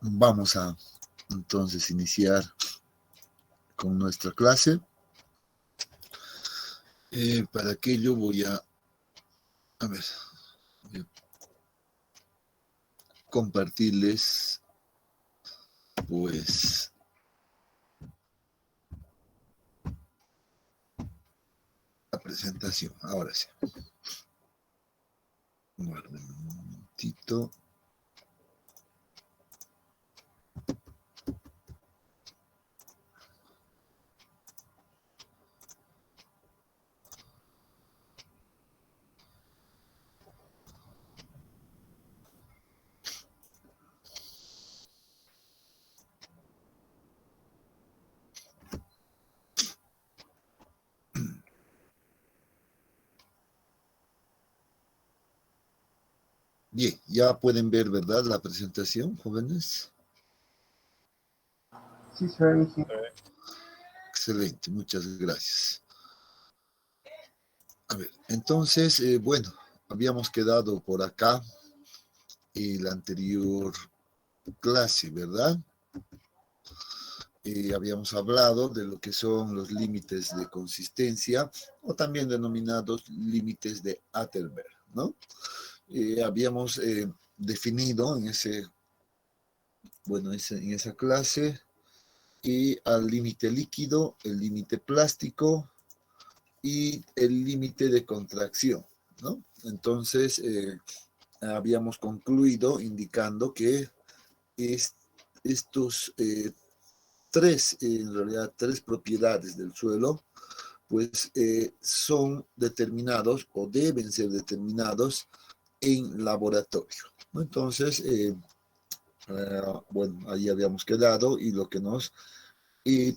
Vamos a entonces iniciar con nuestra clase. Para aquello voy a compartirles pues la presentación. Ahora sí. Guarden un momentito. Bien, ya pueden ver, ¿verdad? La presentación, jóvenes. Sí, se ve, sí. Excelente, muchas gracias. A ver, entonces, bueno, habíamos quedado por acá en la anterior clase, ¿verdad? Habíamos hablado de lo que son los límites de consistencia o también denominados límites de Atterberg, ¿no? Habíamos definido en esa clase al límite líquido, el límite plástico y el límite de contracción, ¿no? Entonces, habíamos concluido indicando que estos en realidad tres propiedades del suelo, pues son determinados o deben ser determinados en laboratorio, ¿no? Entonces, bueno, ahí habíamos quedado y lo que nos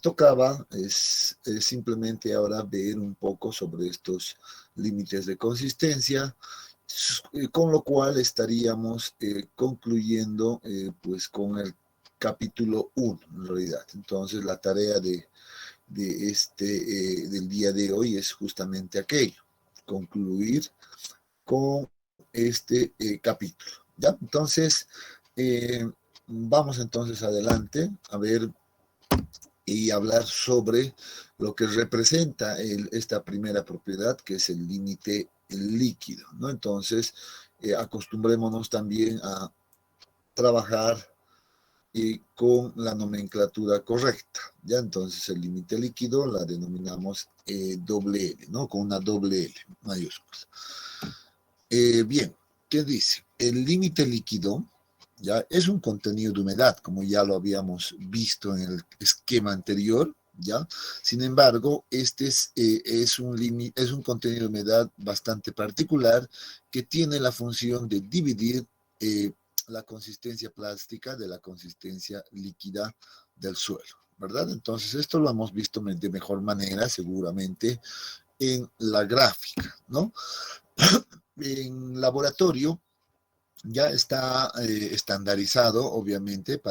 tocaba es simplemente ahora ver un poco sobre estos límites de consistencia, con lo cual estaríamos concluyendo pues con el capítulo 1 en realidad. Entonces la tarea del día de hoy es justamente aquello, concluir con este capítulo, ¿ya? Entonces, vamos entonces adelante a ver y hablar sobre lo que representa esta primera propiedad, que es el límite líquido, ¿no? Entonces, acostumbrémonos también a trabajar con la nomenclatura correcta, ¿ya? Entonces, el límite líquido la denominamos doble L, ¿no? Con una doble L mayúscula. Bien, ¿qué dice? El límite líquido ya es un contenido de humedad, como ya lo habíamos visto en el esquema anterior, ¿ya? Sin embargo, este es un contenido de humedad bastante particular que tiene la función de dividir la consistencia plástica de la consistencia líquida del suelo, ¿verdad? Entonces, esto lo hemos visto de mejor manera, seguramente, en la gráfica, ¿no? En laboratorio ya está estandarizado, obviamente,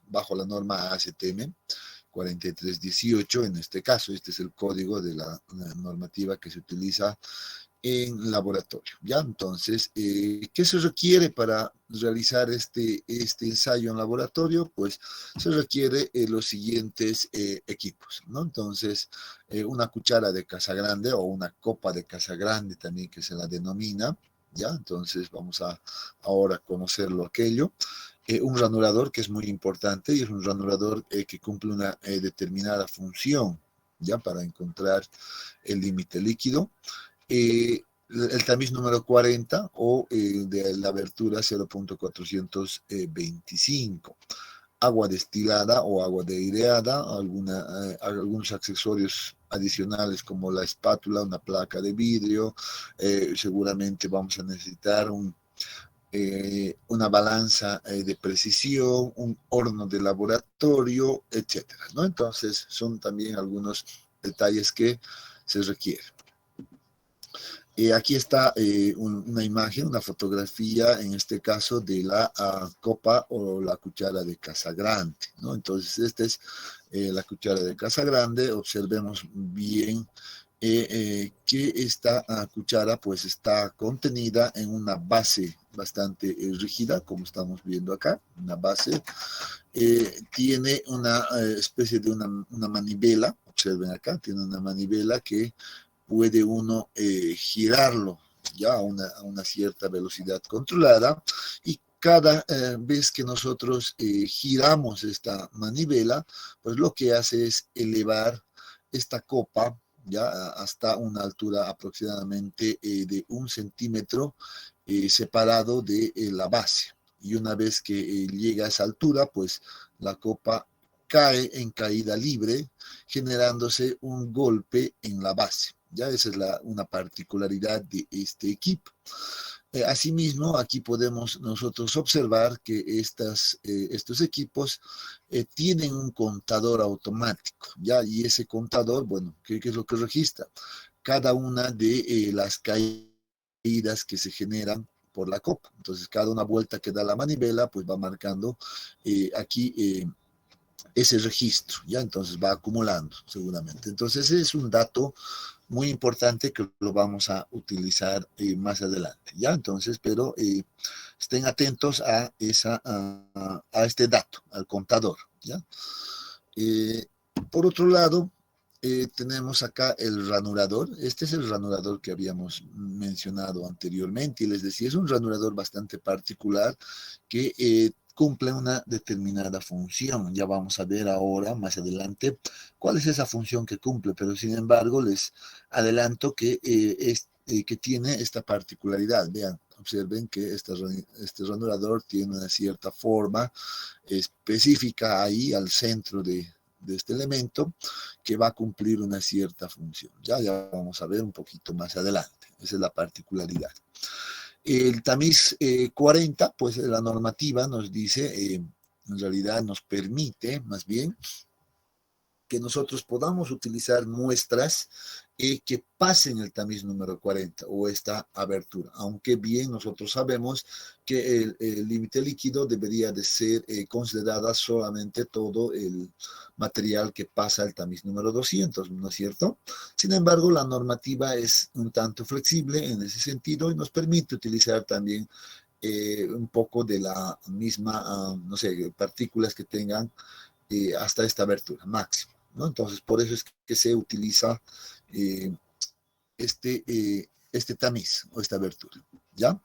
bajo la norma ASTM 4318, en este caso, este es el código de la normativa que se utiliza en laboratorio, ¿ya? Entonces, ¿qué se requiere para realizar este ensayo en laboratorio? Pues se requiere los siguientes equipos, ¿no? Entonces, una cuchara de Casagrande o una copa de Casagrande también que se la denomina, ¿ya? Entonces, vamos a ahora conocerlo aquello. Un ranurador que es muy importante y es un ranurador que cumple una determinada función, ¿ya? Para encontrar el límite líquido. El tamiz número 40 o de la abertura 0.425. Agua destilada o agua aireada, algunos accesorios adicionales como la espátula, una placa de vidrio, seguramente vamos a necesitar una balanza de precisión, un horno de laboratorio, etcétera, ¿no? Entonces son también algunos detalles que se requieren. Aquí está una imagen, una fotografía, en este caso, de la copa o la cuchara de Casagrande, ¿no? Entonces, esta es la cuchara de Casagrande. Observemos bien que esta cuchara, pues, está contenida en una base bastante rígida, como estamos viendo acá, una base. Tiene una especie de una manivela, observen acá, tiene una manivela que puede uno girarlo ya a una cierta velocidad controlada, y cada vez que nosotros giramos esta manivela, pues lo que hace es elevar esta copa ya hasta una altura aproximadamente de 1 centímetro separado de la base. Y una vez que llega a esa altura, pues la copa cae en caída libre, generándose un golpe en la base. Ya esa es una particularidad de este equipo. Asimismo, aquí podemos nosotros observar que estos equipos tienen un contador automático, ¿ya? Y ese contador, bueno, ¿qué es lo que registra? Cada una de las caídas que se generan por la copa. Entonces, cada una vuelta que da la manivela, pues va marcando aquí ese registro, ¿ya? Entonces va acumulando seguramente. Entonces, ese es un dato muy importante que lo vamos a utilizar más adelante, ¿ya? Entonces, pero estén atentos a este dato, al contador, ¿ya? Eh, por otro lado, tenemos acá el ranurador. Este es el ranurador que habíamos mencionado anteriormente y les decía, es un ranurador bastante particular que cumple una determinada función. Ya vamos a ver ahora, más adelante, cuál es esa función que cumple, pero sin embargo les adelanto que, que tiene esta particularidad. Vean, observen que este ranurador tiene una cierta forma específica ahí al centro de este elemento que va a cumplir una cierta función. Ya vamos a ver un poquito más adelante. Esa es la particularidad. El tamiz 40, pues la normativa nos dice, en realidad nos permite más bien que nosotros podamos utilizar muestras que pasen el tamiz número 40 o esta abertura, aunque bien nosotros sabemos que el límite líquido debería de ser considerada solamente todo el material que pasa el tamiz número 200, ¿no es cierto? Sin embargo, la normativa es un tanto flexible en ese sentido y nos permite utilizar también un poco de la misma, no sé, partículas que tengan hasta esta abertura máxima, ¿no? Entonces, por eso es que se utiliza eh, este tamiz o esta abertura, ¿ya?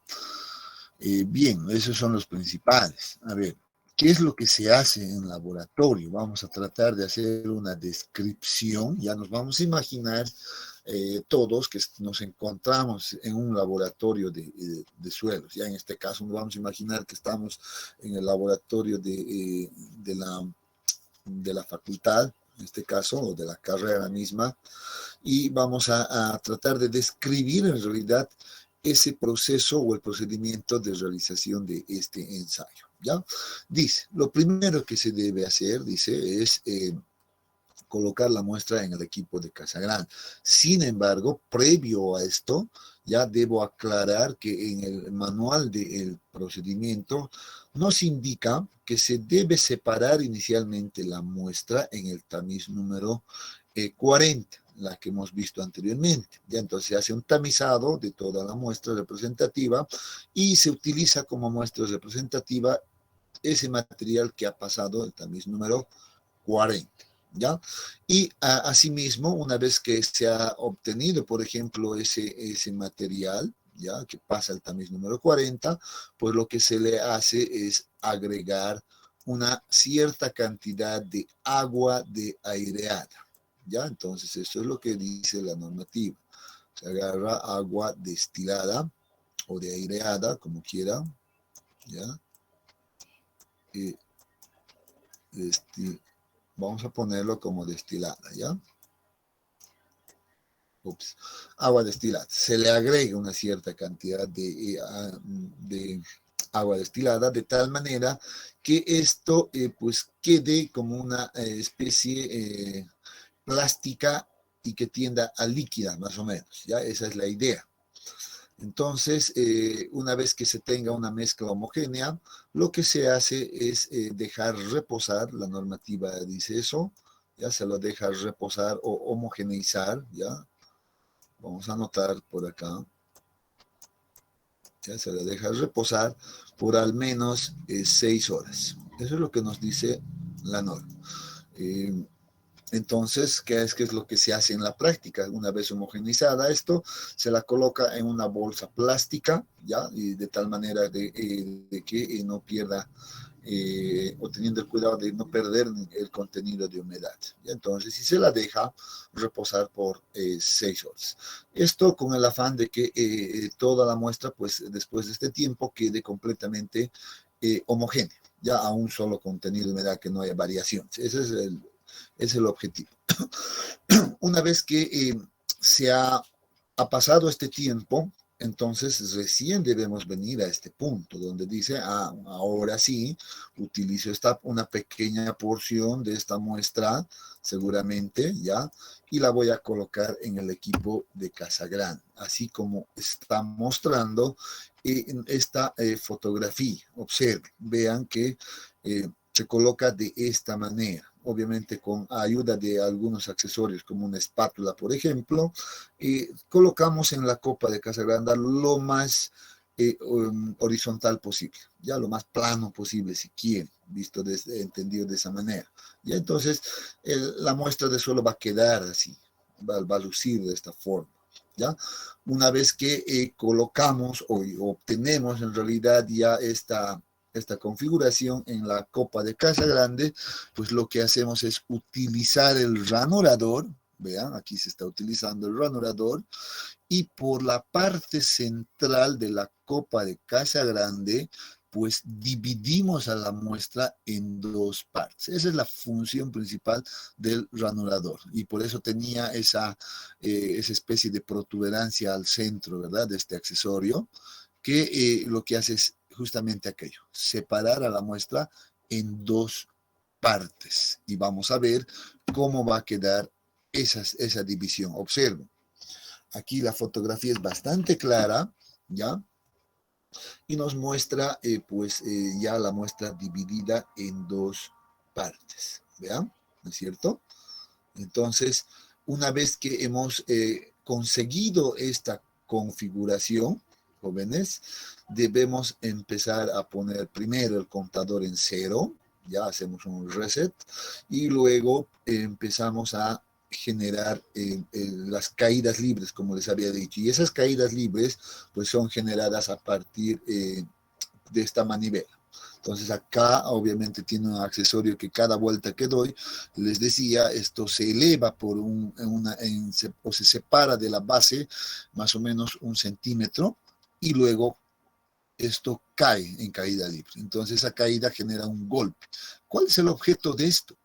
Bien, esos son los principales. A ver, ¿qué es lo que se hace en laboratorio? Vamos a tratar de hacer una descripción, ya nos vamos a imaginar todos que nos encontramos en un laboratorio de suelos. Ya en este caso nos vamos a imaginar que estamos en el laboratorio de la facultad, en este caso, o de la carrera misma, y vamos a tratar de describir en realidad ese proceso o el procedimiento de realización de este ensayo, ¿ya? Dice, lo primero que se debe hacer, dice, es colocar la muestra en el equipo de Casagrande. Sin embargo, previo a esto, ya debo aclarar que en el manual del procedimiento nos indica que se debe separar inicialmente la muestra en el tamiz número 40, la que hemos visto anteriormente. Ya entonces se hace un tamizado de toda la muestra representativa y se utiliza como muestra representativa ese material que ha pasado el tamiz número 40. ¿Ya? Y asimismo, una vez que se ha obtenido, por ejemplo, ese material, ¿ya? Que pasa el tamiz número 40, pues lo que se le hace es agregar una cierta cantidad de agua de aireada, ¿ya? Entonces, eso es lo que dice la normativa. Se agarra agua destilada o de aireada, como quiera, ¿ya? Vamos a ponerlo como destilada, ¿ya? Ups. Agua destilada. Se le agrega una cierta cantidad de agua destilada de tal manera que esto pues quede como una especie plástica y que tienda a líquida, más o menos, ¿ya? Esa es la idea. Entonces, una vez que se tenga una mezcla homogénea, lo que se hace es dejar reposar, la normativa dice eso, ya se lo deja reposar o homogeneizar, ya. Vamos a anotar por acá. Ya se la deja reposar por al menos 6 horas. Eso es lo que nos dice la norma. Entonces, ¿qué es lo que se hace en la práctica? Una vez homogeneizada esto, se la coloca en una bolsa plástica, ¿ya? Y de tal manera de que no pierda, o teniendo el cuidado de no perder el contenido de humedad. ¿Ya? Entonces, si se la deja reposar por 6 horas. Esto con el afán de que toda la muestra, pues después de este tiempo, quede completamente homogénea, ya a un solo contenido de humedad, que no haya variaciones. Ese es el objetivo. Una vez que se ha pasado este tiempo, entonces recién debemos venir a este punto donde dice, ahora sí, utilizo una pequeña porción de esta muestra, seguramente, ¿ya? Y la voy a colocar en el equipo de Casagrande, así como está mostrando en esta fotografía. Observen, vean que se coloca de esta manera, obviamente con ayuda de algunos accesorios como una espátula, por ejemplo, colocamos en la copa de Casagrande lo más horizontal posible, ya lo más plano posible, si quieren, entendido de esa manera. Ya entonces la muestra de suelo va a quedar así, va a lucir de esta forma. ¿Ya? Una vez que colocamos o obtenemos en realidad ya esta configuración en la copa de Casagrande, pues lo que hacemos es utilizar el ranurador. Vean, aquí se está utilizando el ranurador, y por la parte central de la copa de Casagrande, pues dividimos a la muestra en dos partes. Esa es la función principal del ranurador, y por eso tenía esa especie de protuberancia al centro, ¿verdad?, de este accesorio, que lo que hace es justamente aquello, separar a la muestra en dos partes. Y vamos a ver cómo va a quedar esa división. Observen, aquí la fotografía es bastante clara, ¿ya? Y nos muestra, ya la muestra dividida en dos partes, ¿vean? ¿No es cierto? Entonces, una vez que hemos conseguido esta configuración, jóvenes, debemos empezar a poner primero el contador en 0, ya hacemos un reset, y luego empezamos a generar las caídas libres, como les había dicho. Y esas caídas libres, pues son generadas a partir de esta manivela. Entonces acá obviamente tiene un accesorio que cada vuelta que doy, les decía, esto se eleva o se separa de la base más o menos 1 centímetro, y luego esto cae en caída libre. Entonces esa caída genera un golpe. ¿Cuál es el objeto de esto?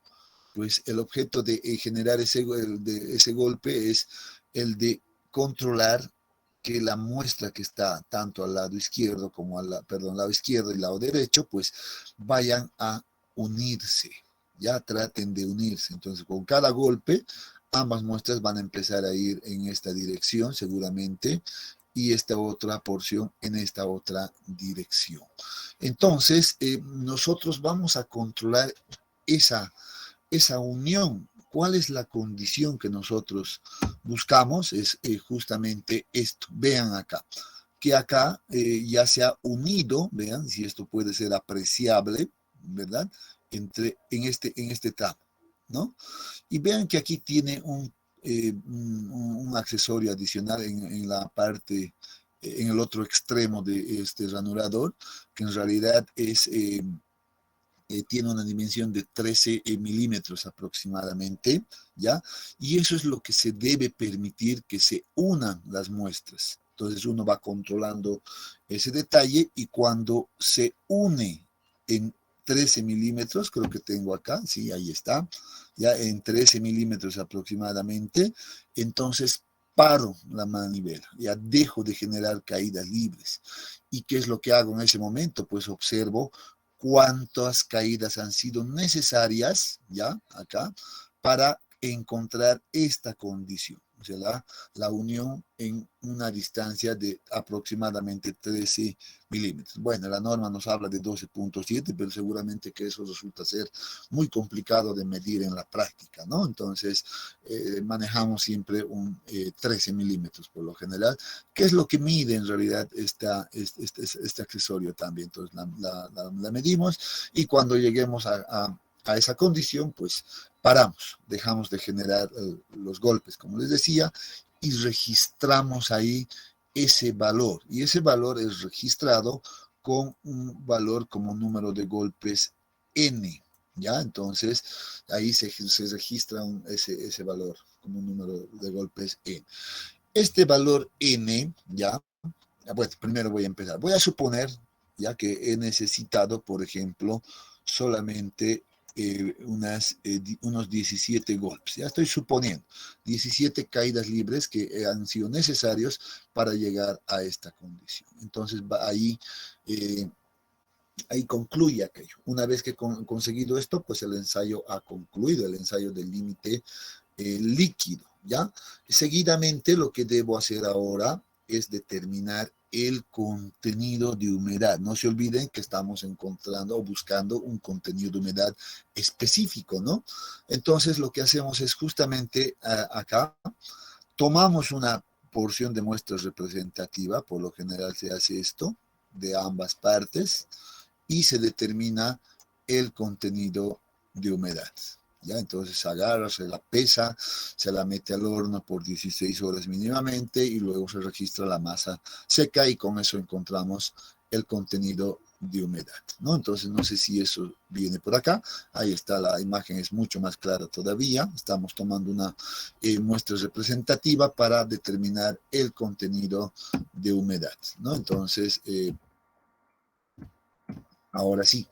Pues el objeto de generar ese golpe es el de controlar que la muestra que está tanto al lado izquierdo como lado izquierdo y lado derecho, pues vayan a unirse, ya traten de unirse. Entonces, con cada golpe, ambas muestras van a empezar a ir en esta dirección seguramente, y esta otra porción en esta otra dirección. Entonces, nosotros vamos a controlar esa unión. ¿Cuál es la condición que nosotros buscamos? Es justamente esto. Vean acá, que acá ya se ha unido, vean si esto puede ser apreciable, ¿verdad? En este tramo, ¿no? Y vean que aquí tiene un accesorio adicional en la parte, en el otro extremo de este ranurador, que en realidad tiene una dimensión de 13 milímetros aproximadamente, ¿ya? Y eso es lo que se debe permitir, que se unan las muestras. Entonces uno va controlando ese detalle, y cuando se une en 13 milímetros, creo que tengo acá, sí, ahí está, ya en 13 milímetros aproximadamente, entonces paro la manivela, ya dejo de generar caídas libres. ¿Y qué es lo que hago en ese momento? Pues observo cuántas caídas han sido necesarias, ya acá, para encontrar esta condición. o sea, la unión en una distancia de aproximadamente 13 milímetros. Bueno, la norma nos habla de 12.7, pero seguramente que eso resulta ser muy complicado de medir en la práctica, ¿no? Entonces, manejamos siempre un 13 milímetros por lo general, que es lo que mide en realidad este accesorio también. Entonces, la medimos y cuando lleguemos a esa condición, pues paramos, dejamos de generar los golpes, como les decía, y registramos ahí ese valor. Y ese valor es registrado con un valor como número de golpes N, ¿ya? Entonces, ahí se registra ese valor como un número de golpes N. Este valor N, ¿ya? Bueno, primero voy a empezar. Voy a suponer, ya que he necesitado, por ejemplo, solamente unos 17 golpes. Ya estoy suponiendo 17 caídas libres que han sido necesarios para llegar a esta condición. Entonces, ahí concluye aquello. Una vez que he conseguido esto, pues el ensayo ha concluido, el ensayo del límite líquido, ¿ya? Seguidamente, lo que debo hacer ahora es determinar el contenido de humedad. No se olviden que estamos encontrando o buscando un contenido de humedad específico, ¿no? Entonces, lo que hacemos es justamente acá, tomamos una porción de muestra representativa, por lo general se hace esto, de ambas partes, y se determina el contenido de humedad. ¿Ya? Entonces se agarra, se la pesa, se la mete al horno por 16 horas mínimamente y luego se registra la masa seca y con eso encontramos el contenido de humedad, ¿no? Entonces no sé si eso viene por acá, ahí está, la imagen es mucho más clara todavía, estamos tomando una muestra representativa para determinar el contenido de humedad, ¿no? Entonces, ahora sí,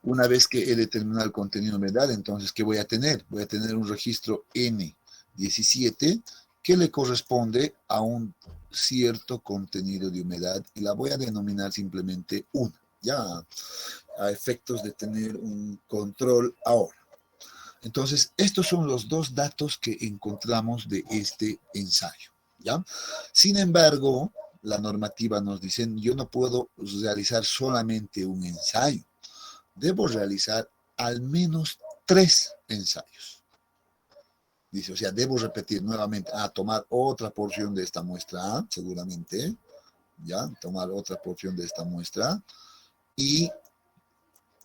una vez que he determinado el contenido de humedad, entonces, ¿qué voy a tener? Voy a tener un registro N17 que le corresponde a un cierto contenido de humedad y la voy a denominar simplemente 1, ya a efectos de tener un control ahora. Entonces, estos son los dos datos que encontramos de este ensayo, ¿ya? Sin embargo, la normativa nos dice, yo no puedo realizar solamente un ensayo, debo realizar al menos 3 ensayos. Dice, o sea, debo repetir nuevamente, tomar otra porción de esta muestra A, seguramente, ya, tomar otra porción de esta muestra y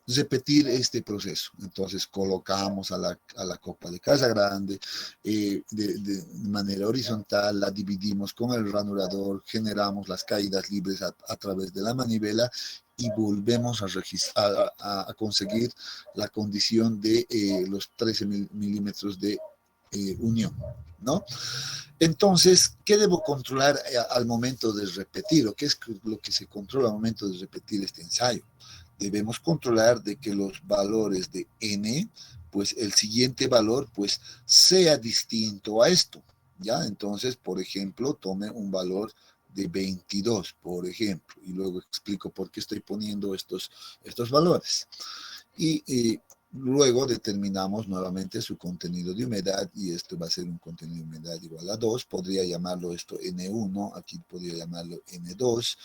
repetir este proceso. Entonces colocamos a la copa de casa grande de manera horizontal, la dividimos con el ranurador, generamos las caídas libres a través de la manivela y volvemos a conseguir la condición de los 13 milímetros de unión, ¿no? Entonces, ¿qué debo controlar al momento de repetir? ¿O qué es lo que se controla al momento de repetir este ensayo? Debemos controlar de que los valores de n, pues el siguiente valor, pues sea distinto a esto, ¿ya? Entonces, por ejemplo, tome un valor de 22, por ejemplo, y luego explico por qué estoy poniendo estos valores. Y luego determinamos nuevamente su contenido de humedad y esto va a ser un contenido de humedad igual a 2. Podría llamarlo esto N1, aquí podría llamarlo N2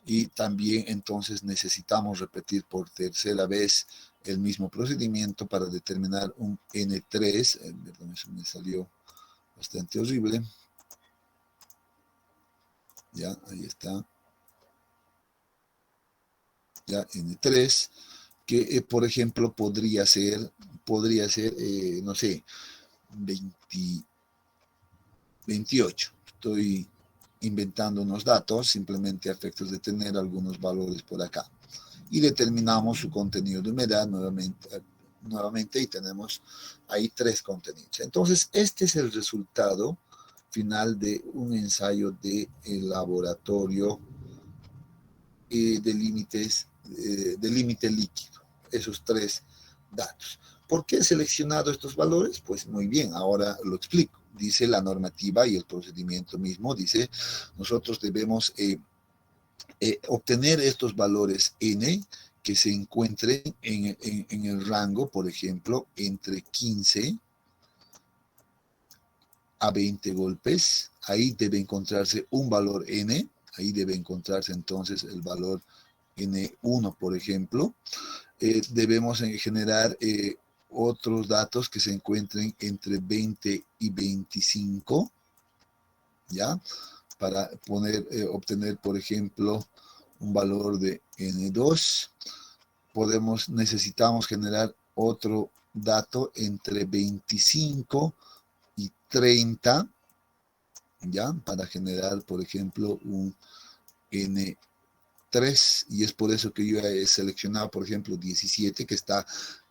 y también entonces necesitamos repetir por tercera vez el mismo procedimiento para determinar un N3. Perdón, eso me salió bastante horrible. Ya, ahí está. Ya, N3, que por ejemplo podría ser no sé, 28. Estoy inventando unos datos, simplemente a efectos de tener algunos valores por acá. Y determinamos su contenido de humedad nuevamente y tenemos ahí 3 contenidos. Entonces, este es el resultado final de un ensayo de laboratorio de límites, de límite líquido. Esos 3 datos. ¿Por qué he seleccionado estos valores? Pues muy bien, ahora lo explico. Dice la normativa y el procedimiento mismo, dice, nosotros debemos obtener estos valores n que se encuentren en el rango, por ejemplo, entre 15 a 20 golpes, ahí debe encontrarse un valor n, ahí debe encontrarse entonces el valor n1, por ejemplo. Debemos generar otros datos que se encuentren entre 20 y 25, ¿ya? Para obtener, por ejemplo, un valor de n2. Necesitamos generar otro dato entre 25 y 30, ¿ya? Para generar, por ejemplo, un n3, y es por eso que yo he seleccionado, por ejemplo, 17, que está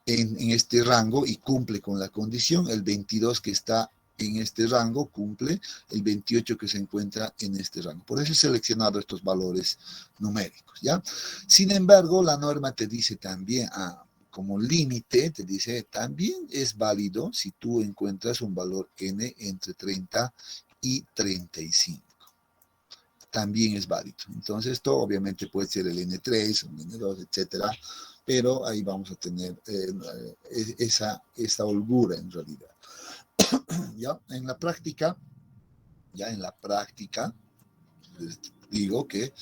en este rango y cumple con la condición, el 22 que está en este rango cumple, el 28 que se encuentra en este rango. Por eso he seleccionado estos valores numéricos, ¿ya? Sin embargo, la norma te dice también, como límite, te dice, también es válido si tú encuentras un valor n entre 30 y 35. También es válido. Entonces, esto obviamente puede ser el N3, el N2, etcétera, pero ahí vamos a tener esa holgura en realidad. ¿Ya? En la práctica, les digo que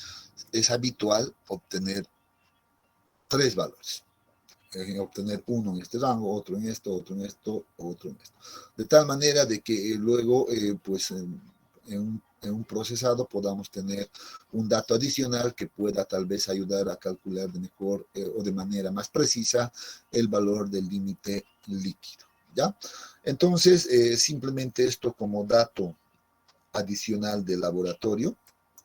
es habitual obtener 3 valores. Obtener uno en este rango, otro en esto, otro en esto, otro en esto. De tal manera de que luego, pues, en un procesado podamos tener un dato adicional que pueda tal vez ayudar a calcular de mejor o de manera más precisa el valor del límite líquido, ¿ya? Entonces, simplemente esto como dato adicional del laboratorio,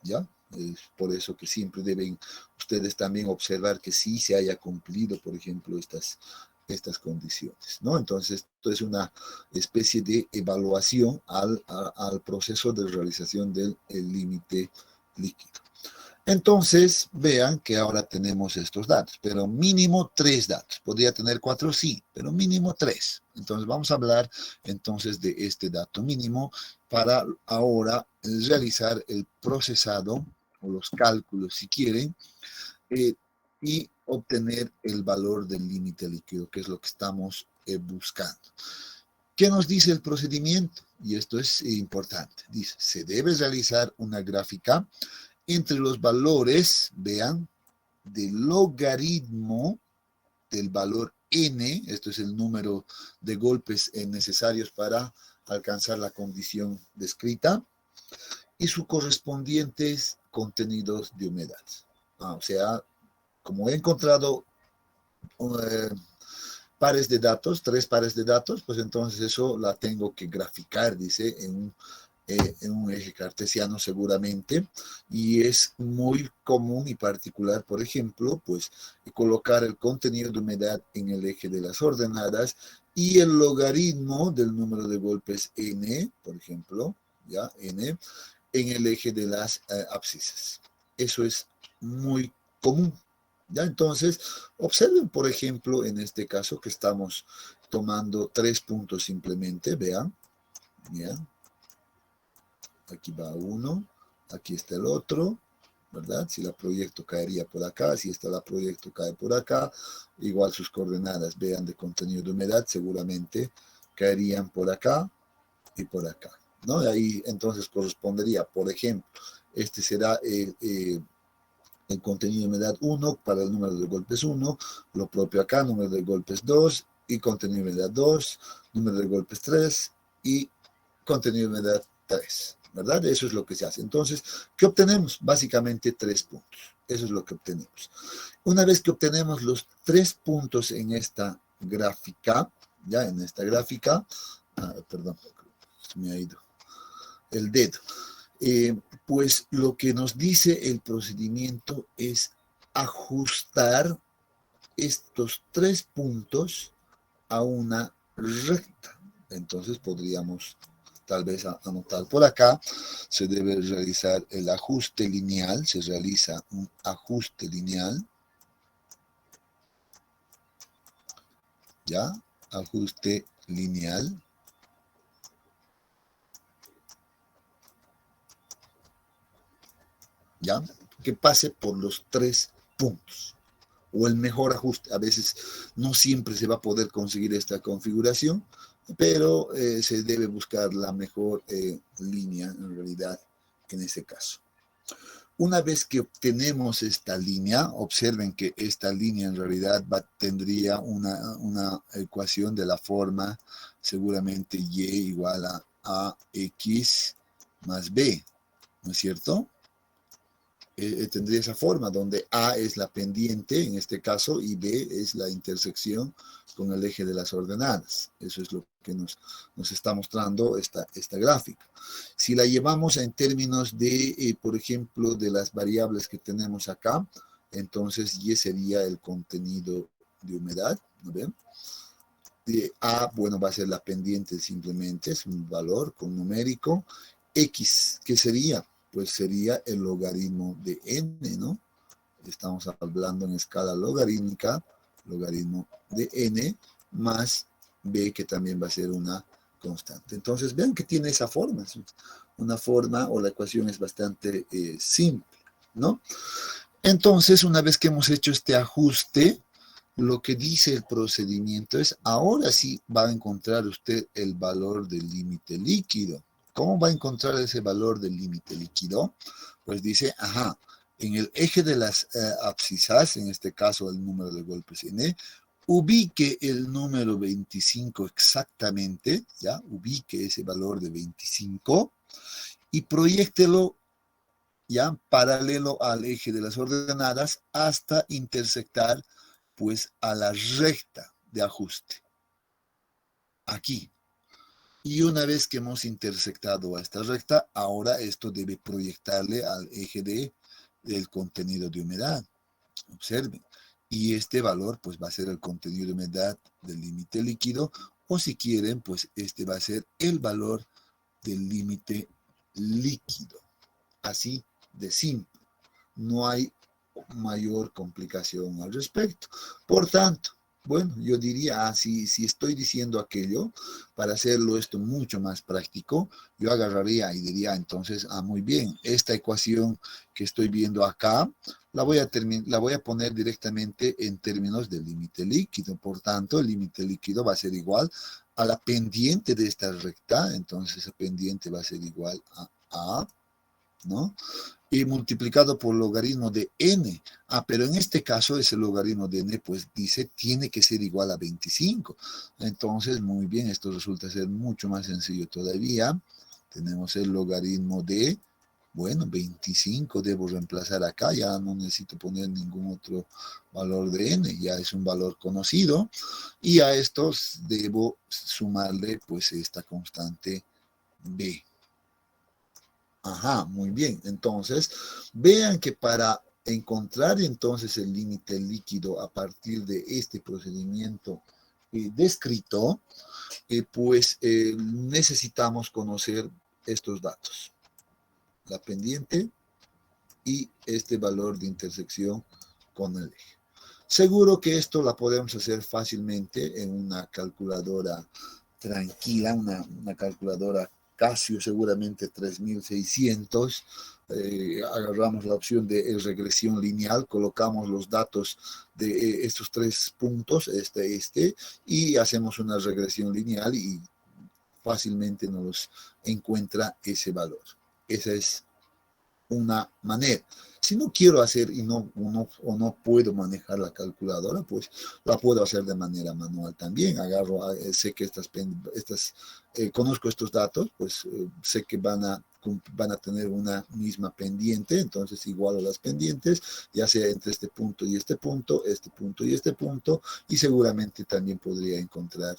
¿ya? Es por eso que siempre deben ustedes también observar que sí se haya cumplido, por ejemplo, estas condiciones, ¿no? Entonces, esto es una especie de evaluación al proceso de realización del límite líquido. Entonces, vean que ahora tenemos estos datos, pero mínimo 3 datos. Podría tener 4, sí, pero mínimo 3. Entonces, vamos a hablar entonces de este dato mínimo para ahora realizar el procesado o los cálculos, si quieren, y obtener el valor del límite líquido, que es lo que estamos buscando. ¿Qué nos dice el procedimiento? Y esto es importante. Dice, se debe realizar una gráfica entre los valores, vean, del logaritmo del valor n, esto es el número de golpes necesarios para alcanzar la condición descrita, y sus correspondientes contenidos de humedad. O sea, como he encontrado pares de datos, 3 pares de datos, pues entonces eso la tengo que graficar, dice, en un eje cartesiano seguramente, y es muy común y particular, por ejemplo, pues colocar el contenido de humedad en el eje de las ordenadas y el logaritmo del número de golpes n, por ejemplo, ya n, en el eje de las abscisas. Eso es muy común. ¿Ya? Entonces, observen, por ejemplo, en este caso que estamos tomando 3 puntos simplemente, vean, ¿ya? Aquí va uno, aquí está el otro, ¿verdad? Si la proyecto caería por acá, si esta la proyecto cae por acá, igual sus coordenadas, vean, de contenido de humedad, seguramente caerían por acá y por acá, ¿no? Y ahí entonces correspondería, por ejemplo, este será el contenido de humedad 1 para el número de golpes 1, lo propio acá, número de golpes 2, y contenido de humedad 2, número de golpes 3, y contenido de humedad 3, ¿verdad? Eso es lo que se hace. Entonces, ¿qué obtenemos? Básicamente 3 puntos. Eso es lo que obtenemos. Una vez que obtenemos los 3 puntos en esta gráfica, ya en esta gráfica, perdón, se me ha ido el dedo. Pues lo que nos dice el procedimiento es ajustar estos 3 puntos a una recta. Entonces podríamos tal vez anotar por acá, se debe realizar el ajuste lineal, se realiza un ajuste lineal, ¿ya? Ajuste lineal. ¿Ya? Que pase por los 3 puntos. O el mejor ajuste. A veces no siempre se va a poder conseguir esta configuración. pero se debe buscar la mejor línea en realidad en este caso. Una vez que obtenemos esta línea, observen que esta línea en realidad tendría una ecuación de la forma seguramente y igual a ax más b, ¿no es cierto? Tendría esa forma donde A es la pendiente en este caso y B es la intersección con el eje de las ordenadas. Eso es lo que nos está mostrando esta gráfica. Si la llevamos en términos de, por ejemplo, de las variables que tenemos acá, entonces Y sería el contenido de humedad, ¿no ven? De A, bueno, va a ser la pendiente simplemente, es un valor con numérico. X, ¿qué sería? Pues sería el logaritmo de n, ¿no? Estamos hablando en escala logarítmica, logaritmo de n, más b, que también va a ser una constante. Entonces, vean que tiene esa forma, una forma o la ecuación es bastante simple, ¿no? Entonces, una vez que hemos hecho este ajuste, lo que dice el procedimiento es, ahora sí va a encontrar usted el valor del límite líquido. ¿Cómo va a encontrar ese valor del límite líquido? Pues dice, ajá, en el eje de las abscisas, en este caso el número de golpes n, ubique el número 25 exactamente, ya, ubique ese valor de 25 y proyéctelo ya paralelo al eje de las ordenadas hasta intersectar pues a la recta de ajuste. Aquí. Y una vez que hemos intersectado a esta recta, ahora esto debe proyectarle al eje del contenido de humedad. Observen. Y este valor pues va a ser el contenido de humedad del límite líquido, o si quieren, pues este va a ser el valor del límite líquido. Así de simple. No hay mayor complicación al respecto. Por tanto, bueno, yo diría, si estoy diciendo aquello, para hacerlo esto mucho más práctico, yo agarraría y diría entonces, muy bien, esta ecuación que estoy viendo acá, la voy a poner directamente en términos del límite líquido. Por tanto, el límite líquido va a ser igual a la pendiente de esta recta, entonces esa pendiente va a ser igual a, ¿no? Y multiplicado por logaritmo de n. Pero en este caso ese logaritmo de n pues dice tiene que ser igual a 25. Entonces, muy bien, esto resulta ser mucho más sencillo todavía. Tenemos el logaritmo de, bueno, 25 debo reemplazar acá, ya no necesito poner ningún otro valor de n, ya es un valor conocido. Y a estos debo sumarle pues esta constante b. Ajá, muy bien. Entonces, vean que para encontrar entonces el límite líquido a partir de este procedimiento descrito, pues necesitamos conocer estos datos. La pendiente y este valor de intersección con el eje. Seguro que esto la podemos hacer fácilmente en una calculadora tranquila, una calculadora Casio seguramente 3600. Agarramos la opción de regresión lineal, colocamos los datos de estos tres puntos, y hacemos una regresión lineal y fácilmente nos encuentra ese valor. Esa es una manera. Si no quiero hacer o no puedo manejar la calculadora, pues la puedo hacer de manera manual también. Agarro, sé que conozco estos datos, pues sé que van a tener una misma pendiente, entonces igualo las pendientes, ya sea entre este punto y este punto, este punto y este punto, y seguramente también podría encontrar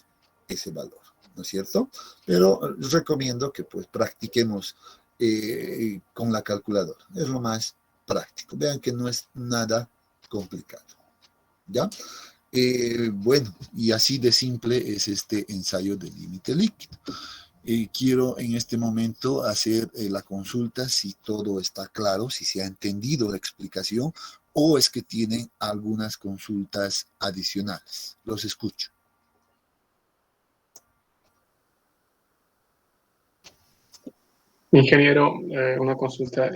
ese valor, ¿no es cierto? Pero recomiendo que pues practiquemos con la calculadora. Es lo más práctico. Vean que no es nada complicado. ¿Ya? Bueno, y así de simple es este ensayo del límite líquido. Quiero en este momento hacer la consulta si todo está claro, si se ha entendido la explicación o es que tienen algunas consultas adicionales. Los escucho. Ingeniero, una consulta.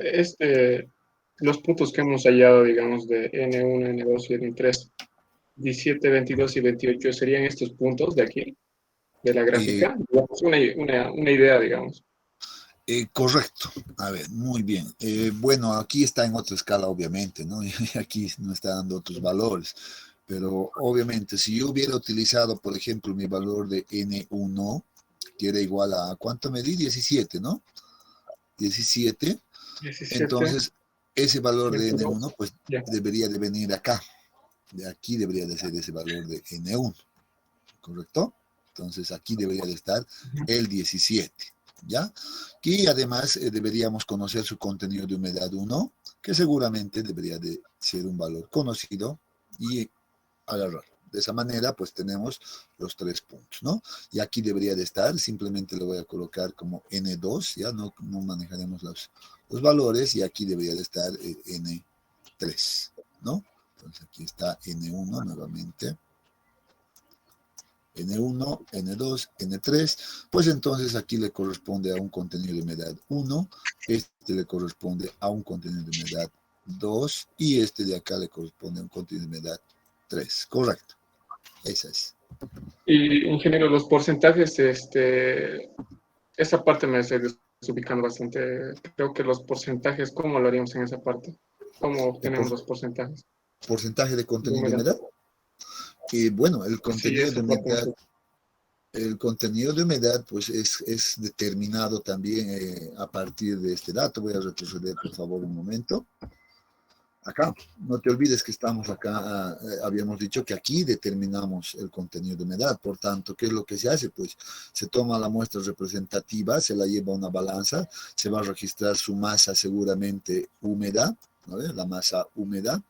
Los puntos que hemos hallado, digamos, de N1, N2 y N3, 17, 22 y 28, ¿serían estos puntos de aquí? de la Eh, gráfica. Digamos, una idea, digamos. Correcto. A ver, muy bien. Bueno, aquí está en otra escala, obviamente, ¿no? Aquí nos está dando otros valores. Pero obviamente, si yo hubiera utilizado, por ejemplo, mi valor de N1, que era igual a, ¿cuánto me di? 17, ¿no? 17. 17, Entonces, ese valor de 22, N1, pues ya. debería de venir acá. De aquí debería de ser ese valor de N1, ¿correcto? Entonces, aquí debería de estar el 17. ¿Ya? Y además deberíamos conocer su contenido de humedad 1, que seguramente debería de ser un valor conocido y agarrar. De esa manera, pues tenemos los 3 puntos, ¿no? Y aquí debería de estar, simplemente lo voy a colocar como N2, ya no manejaremos los valores, y aquí debería de estar N3, ¿no? Entonces aquí está N1 nuevamente. N1, N2, N3, pues entonces aquí le corresponde a un contenido de humedad 1, este le corresponde a un contenido de humedad 2 y este de acá le corresponde a un contenido de humedad 3. Correcto, esa es. Y ingeniero, los porcentajes, esa parte me estoy desubicando bastante. Creo que los porcentajes, ¿cómo lo haríamos en esa parte? ¿Cómo El obtenemos los porcentajes porcentaje de de contenido de humedad? humedad. Bueno, Sí, esa parte me estoy... el contenido de humedad pues es determinado también a partir de este dato. Voy a retroceder por favor un momento. Acá, no te olvides que estamos acá, habíamos dicho que aquí determinamos el contenido de humedad, por tanto, ¿qué es lo que se hace? Pues se toma la muestra representativa, se la lleva a una balanza, se va a registrar su masa seguramente húmeda, ¿no? La masa húmeda,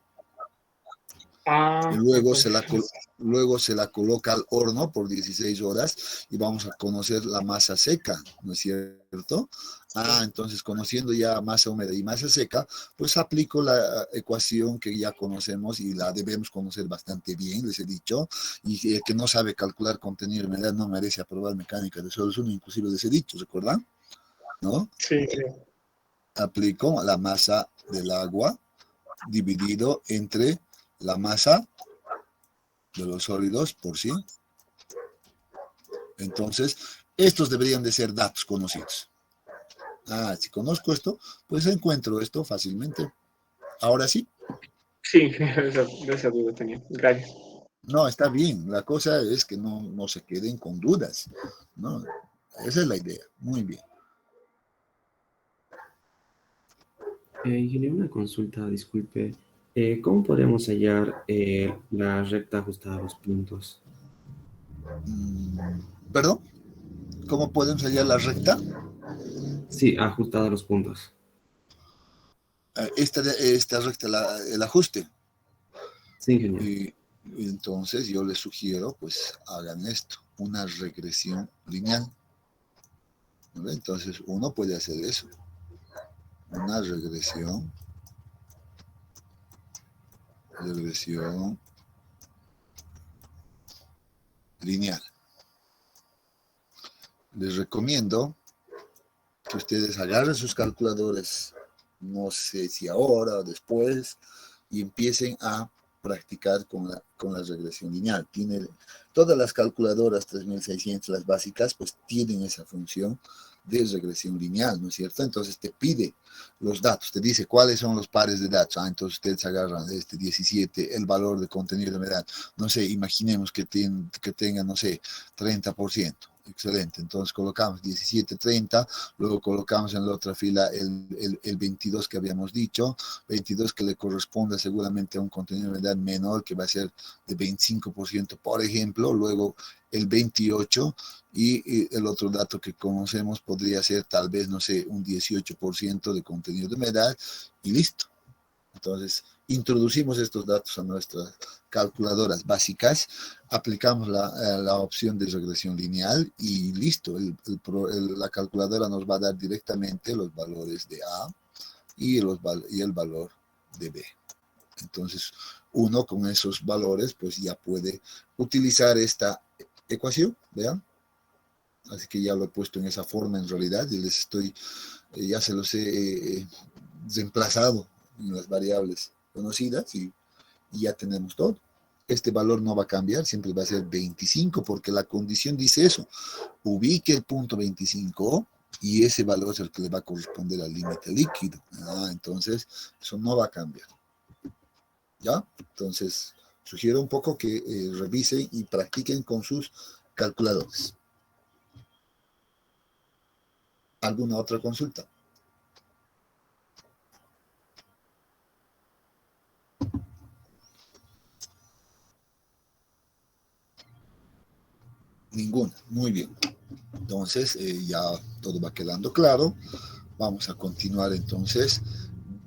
y Ah, luego se la coloca al horno por 16 horas y vamos a conocer la masa seca, ¿no es cierto? Ah, entonces conociendo ya masa húmeda y masa seca, pues aplico la ecuación que ya conocemos y la debemos conocer bastante bien, les he dicho, y el que no sabe calcular contenido de humedad no merece aprobar mecánica de solución, inclusive les he dicho, ¿recuerdan? ¿No? sí, sí. Aplico la masa del agua dividido entre la masa de los sólidos por sí. Entonces, estos deberían de ser datos conocidos. Ah, si conozco esto, pues encuentro esto fácilmente. Ahora sí, Sí, esa duda tenía. Gracias. no, está bien. La cosa es que no se queden con dudas. ¿No? Esa es la idea. Muy bien. Ingeniero, una consulta, disculpe. ¿Cómo podemos hallar la recta ajustada a los puntos? ¿Perdón? ¿Cómo podemos hallar la recta? Sí, ajustada a los puntos. Esta recta, el ajuste. Sí, ingeniero. Y entonces yo les sugiero, pues hagan esto, una regresión lineal. ¿No? Entonces uno puede hacer eso, una regresión lineal. Les recomiendo que ustedes agarren sus calculadores, no sé si ahora o después, y empiecen a practicar con la regresión lineal. Todas las calculadoras 3600, las básicas, pues tienen esa función de regresión lineal, ¿no es cierto? Entonces te pide los datos, te dice cuáles son los pares de datos. Ah, entonces ustedes agarran este 17, el valor de contenido de humedad. No sé, imaginemos que tengan, no sé, 30%. Excelente, entonces colocamos 17.30, luego colocamos en la otra fila el 22 que habíamos dicho, 22 que le corresponde seguramente a un contenido de humedad menor que va a ser de 25%, por ejemplo, luego el 28 y el otro dato que conocemos podría ser tal vez, no sé, un 18% de contenido de humedad y listo. Entonces, introducimos estos datos a nuestras calculadoras básicas, aplicamos la opción de regresión lineal y listo. La calculadora nos va a dar directamente los valores de A y el valor de B. Entonces, uno con esos valores, pues ya puede utilizar esta ecuación, ¿vean? Así que ya lo he puesto en esa forma en realidad y ya se los he reemplazado en las variables conocidas y ya tenemos todo. este valor no va a cambiar, siempre va a ser 25, porque la condición dice eso. Ubique el punto 25 y ese valor es el que le va a corresponder al límite líquido. Entonces, eso no va a cambiar. ¿Ya? Entonces, sugiero un poco que revisen y practiquen con sus calculadores. ¿Alguna otra consulta? Ninguna. Muy bien. Entonces, ya todo va quedando claro. Vamos a continuar entonces.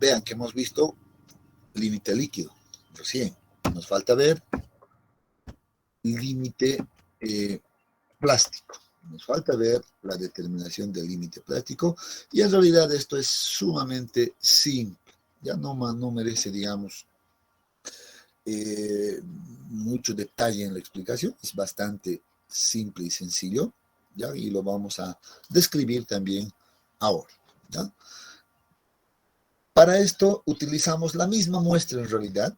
Vean que hemos visto límite líquido. Recién. Nos falta ver límite plástico. Nos falta ver la determinación del límite plástico. Y en realidad esto es sumamente simple. Ya no merece, digamos, mucho detalle en la explicación. Es bastante simple y sencillo. ¿Ya? Y lo vamos a describir también ahora. ¿Ya? Para esto utilizamos la misma muestra en realidad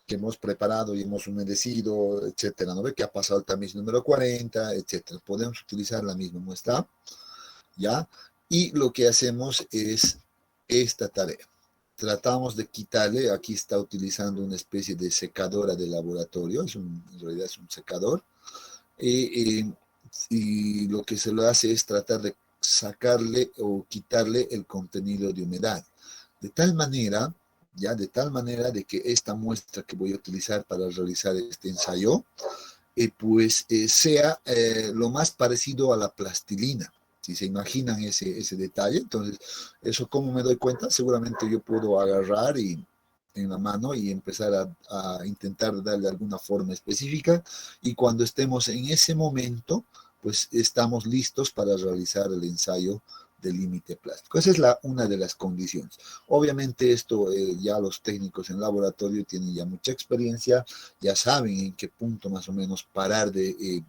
que hemos preparado y hemos humedecido, etcétera, ¿no ve? Que ha pasado el tamiz número 40, etcétera. Podemos utilizar la misma muestra, ¿ya? Y lo que hacemos es esta tarea. Tratamos de quitarle, aquí está utilizando una especie de secadora de laboratorio, en realidad es un secador, y lo que se lo hace es tratar de sacarle o quitarle el contenido de humedad. De tal manera de que esta muestra que voy a utilizar para realizar este ensayo, sea lo más parecido a la plastilina. Si se imaginan ese detalle, entonces, ¿eso cómo me doy cuenta? Seguramente yo puedo agarrar en la mano y empezar a intentar darle alguna forma específica, y cuando estemos en ese momento, pues estamos listos para realizar el ensayo del límite plástico. Esa es una de las condiciones. Obviamente esto ya los técnicos en laboratorio tienen ya mucha experiencia, ya saben en qué punto más o menos parar de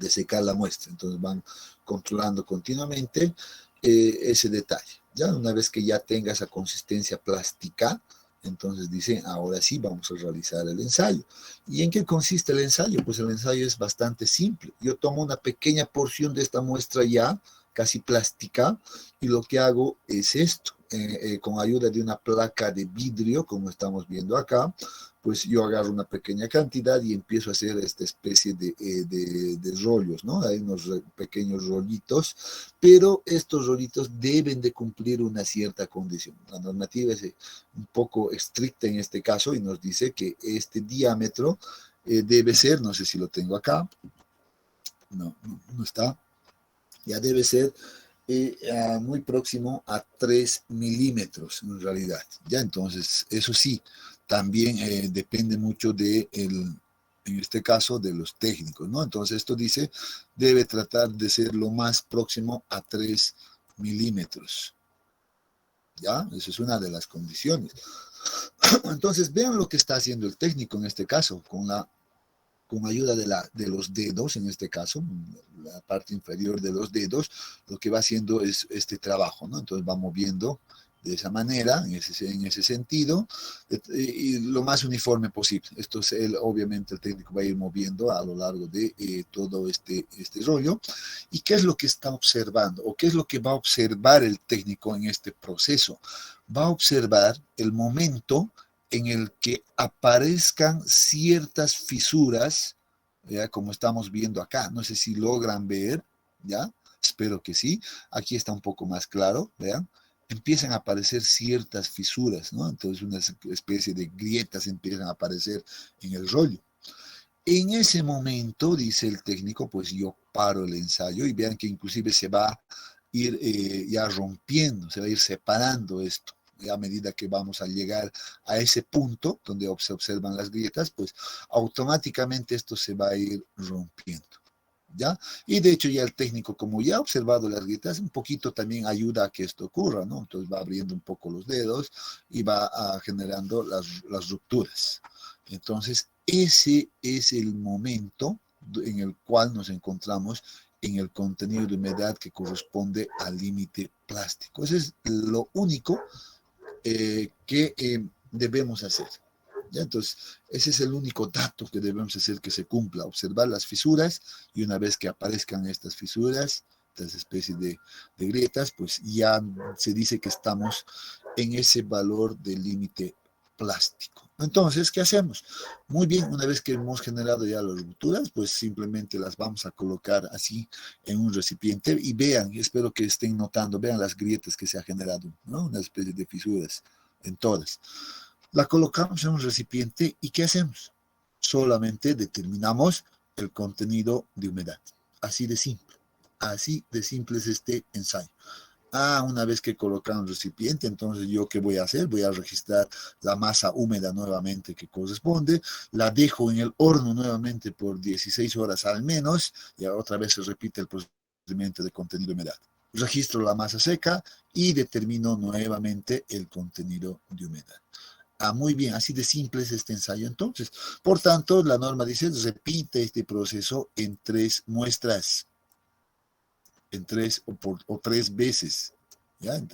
secar la muestra. Entonces van controlando continuamente ese detalle. Ya una vez que ya tenga esa consistencia plástica, entonces dicen, ahora sí vamos a realizar el ensayo. ¿Y en qué consiste el ensayo? Pues el ensayo es bastante simple. Yo tomo una pequeña porción de esta muestra ya casi plástica, y lo que hago es esto, con ayuda de una placa de vidrio, como estamos viendo acá, pues yo agarro una pequeña cantidad y empiezo a hacer esta especie de rollos, ¿no? Hay unos pequeños rollitos, pero estos rollitos deben de cumplir una cierta condición. La normativa es un poco estricta en este caso y nos dice que este diámetro debe ser, no sé si lo tengo acá, no está, ya debe ser muy próximo a 3 milímetros en realidad. Ya entonces, eso sí, también depende mucho en este caso, de los técnicos, ¿no? Entonces esto dice, debe tratar de ser lo más próximo a 3 milímetros. ¿Ya? Esa es una de las condiciones. Entonces, vean lo que está haciendo el técnico en este caso, con ayuda de los dedos, en este caso, la parte inferior de los dedos, lo que va haciendo es este trabajo, ¿no? Entonces va moviendo de esa manera, en ese sentido, y lo más uniforme posible. Esto es obviamente el técnico va a ir moviendo a lo largo de todo este rollo. ¿Y qué es lo que está observando? ¿O qué es lo que va a observar el técnico en este proceso? Va a observar el momento en el que aparezcan ciertas fisuras, ¿ya? Como estamos viendo acá. No sé si logran ver, ¿ya? Espero que sí. Aquí está un poco más claro, ¿vean? Empiezan a aparecer ciertas fisuras, ¿no? Entonces una especie de grietas empiezan a aparecer en el rollo. En ese momento, dice el técnico, pues yo paro el ensayo y vean que inclusive se va a ir ya rompiendo, se va a ir separando esto. A medida que vamos a llegar a ese punto donde se observan las grietas, pues automáticamente esto se va a ir rompiendo. ¿Ya? Y de hecho ya el técnico, como ya ha observado las grietas, un poquito también ayuda a que esto ocurra, ¿no? Entonces va abriendo un poco los dedos y va generando las rupturas. Entonces ese es el momento en el cual nos encontramos en el contenido de humedad que corresponde al límite plástico. Eso es lo único que debemos hacer. ¿Ya? Entonces, ese es el único dato que debemos hacer que se cumpla, observar las fisuras, y una vez que aparezcan estas fisuras, estas especies de grietas, pues ya se dice que estamos en ese valor del límite plástico. Entonces, ¿qué hacemos? Muy bien, una vez que hemos generado ya las rupturas, pues simplemente las vamos a colocar así en un recipiente y vean, espero que estén notando, vean las grietas que se ha generado, ¿no? Una especie de fisuras en todas. La colocamos en un recipiente y ¿qué hacemos? Solamente determinamos el contenido de humedad. Así de simple. Así de simple es este ensayo. Una vez que colocamos el recipiente, entonces yo ¿qué voy a hacer? Voy a registrar la masa húmeda nuevamente que corresponde, la dejo en el horno nuevamente por 16 horas al menos, y otra vez se repite el procedimiento de contenido de humedad. Registro la masa seca y determino nuevamente el contenido de humedad. Muy bien, así de simple es este ensayo entonces. Por tanto, la norma dice, repite este proceso en 3 muestras, en 3 o 3 veces, ¿ya? En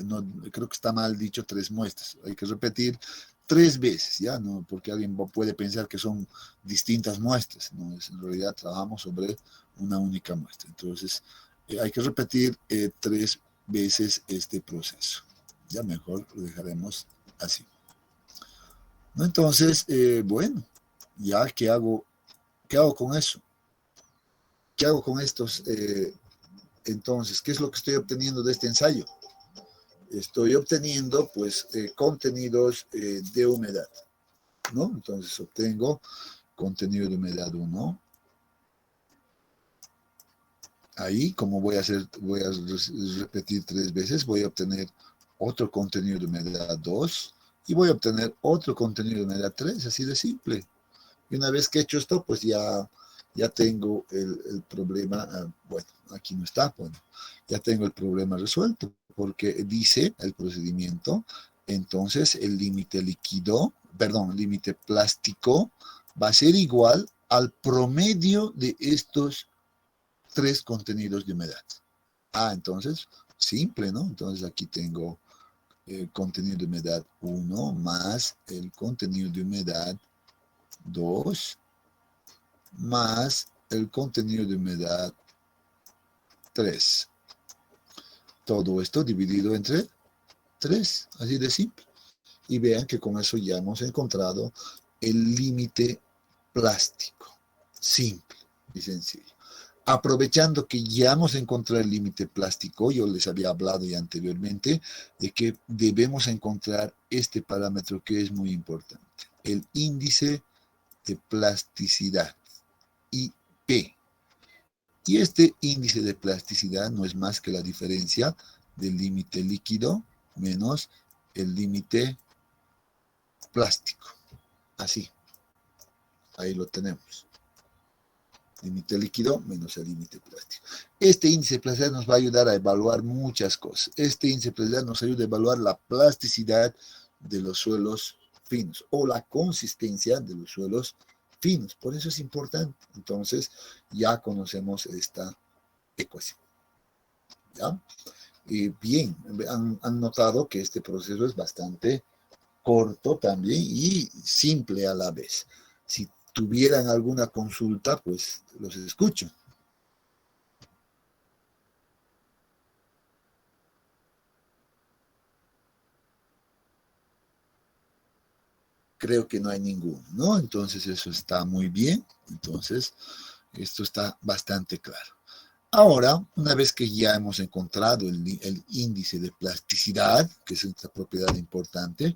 no, creo que está mal dicho 3 muestras, hay que repetir 3 veces, ¿ya? No, porque alguien puede pensar que son distintas muestras, no, en realidad trabajamos sobre una única muestra. Entonces, hay que repetir 3 veces este proceso. Ya mejor lo dejaremos así. ¿No? Entonces, bueno, ya ¿qué hago con eso? ¿Qué hago con estos? Entonces, ¿qué es lo que estoy obteniendo de este ensayo? Estoy obteniendo, pues, contenidos de humedad, ¿no? Entonces, obtengo contenido de humedad 1. Ahí, como voy a repetir 3 veces, voy a obtener otro contenido de humedad 2 y voy a obtener otro contenido de humedad 3, así de simple. Y una vez que he hecho esto, pues ya tengo el problema, bueno, aquí no está, bueno, ya tengo el problema resuelto, porque dice el procedimiento, entonces el límite líquido, perdón, límite plástico va a ser igual al promedio de estos 3 contenidos de humedad. Entonces, simple, ¿no? Entonces aquí tengo el contenido de humedad 1 más el contenido de humedad 2 más el contenido de humedad 3. Todo esto dividido entre 3, así de simple. Y vean que con eso ya hemos encontrado el límite plástico. Simple y sencillo. Aprovechando que ya hemos encontrado el límite plástico, yo les había hablado ya anteriormente de que debemos encontrar este parámetro que es muy importante, el índice de plasticidad, IP. Y este índice de plasticidad no es más que la diferencia del límite líquido menos el límite plástico. Así, ahí lo tenemos. Límite líquido menos el límite plástico. Este índice de plasticidad nos va a ayudar a evaluar muchas cosas. Este índice de plasticidad nos ayuda a evaluar la plasticidad de los suelos finos o la consistencia de los suelos finos. Por eso es importante. Entonces, ya conocemos esta ecuación. ¿Ya? Bien, han notado que este proceso es bastante corto también y simple a la vez. Si tuvieran alguna consulta, pues los escucho. Creo que no hay ninguno, ¿no? Entonces eso está muy bien. Entonces, esto está bastante claro. Ahora, una vez que ya hemos encontrado el índice de plasticidad, que es esta propiedad importante,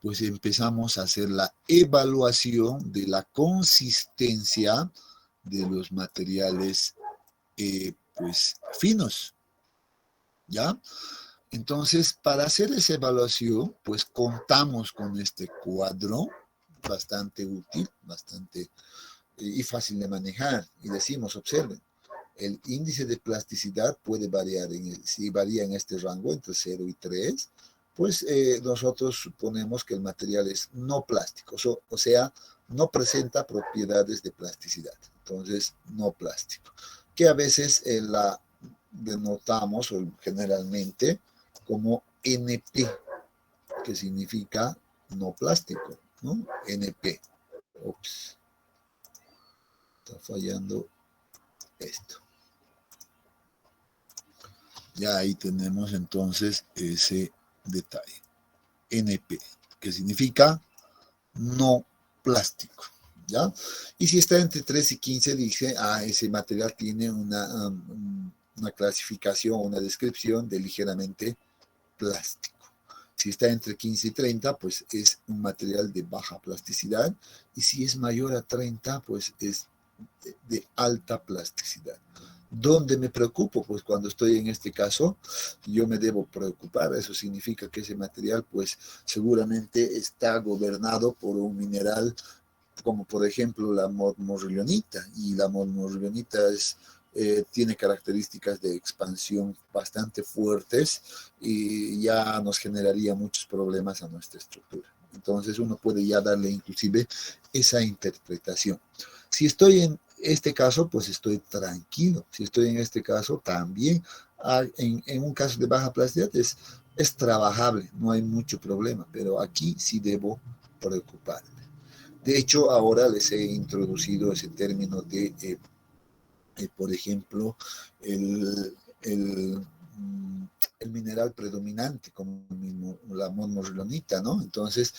pues empezamos a hacer la evaluación de la consistencia de los materiales pues finos, ¿ya? Entonces, para hacer esa evaluación, pues contamos con este cuadro bastante útil, bastante y fácil de manejar. Y decimos, observen, el índice de plasticidad puede variar, si varía en este rango entre 0 y 3, pues nosotros suponemos que el material es no plástico, o sea, no presenta propiedades de plasticidad. Entonces, no plástico. Que a veces la denotamos o generalmente como NP, que significa no plástico, ¿no? NP. Ups, está fallando esto. Ya ahí tenemos entonces ese detalle. NP, que significa no plástico, ¿ya? Y si está entre 3 y 15, dice, ese material tiene una clasificación, una descripción de ligeramente plástico. Si está entre 15 y 30, pues es un material de baja plasticidad, y si es mayor a 30, pues es de alta plasticidad. ¿Dónde me preocupo? Pues cuando estoy en este caso, yo me debo preocupar. Eso significa que ese material, pues seguramente está gobernado por un mineral como por ejemplo la morrillonita, y la morrillonita tiene características de expansión bastante fuertes y ya nos generaría muchos problemas a nuestra estructura. Entonces uno puede ya darle inclusive esa interpretación. Si estoy en este caso, pues estoy tranquilo. Si estoy en este caso, también en un caso de baja plasticidad es trabajable, no hay mucho problema, pero aquí sí debo preocuparme. De hecho, ahora les he introducido ese término de, por ejemplo, el, el, el mineral predominante, como la morrillonita, ¿no? Entonces,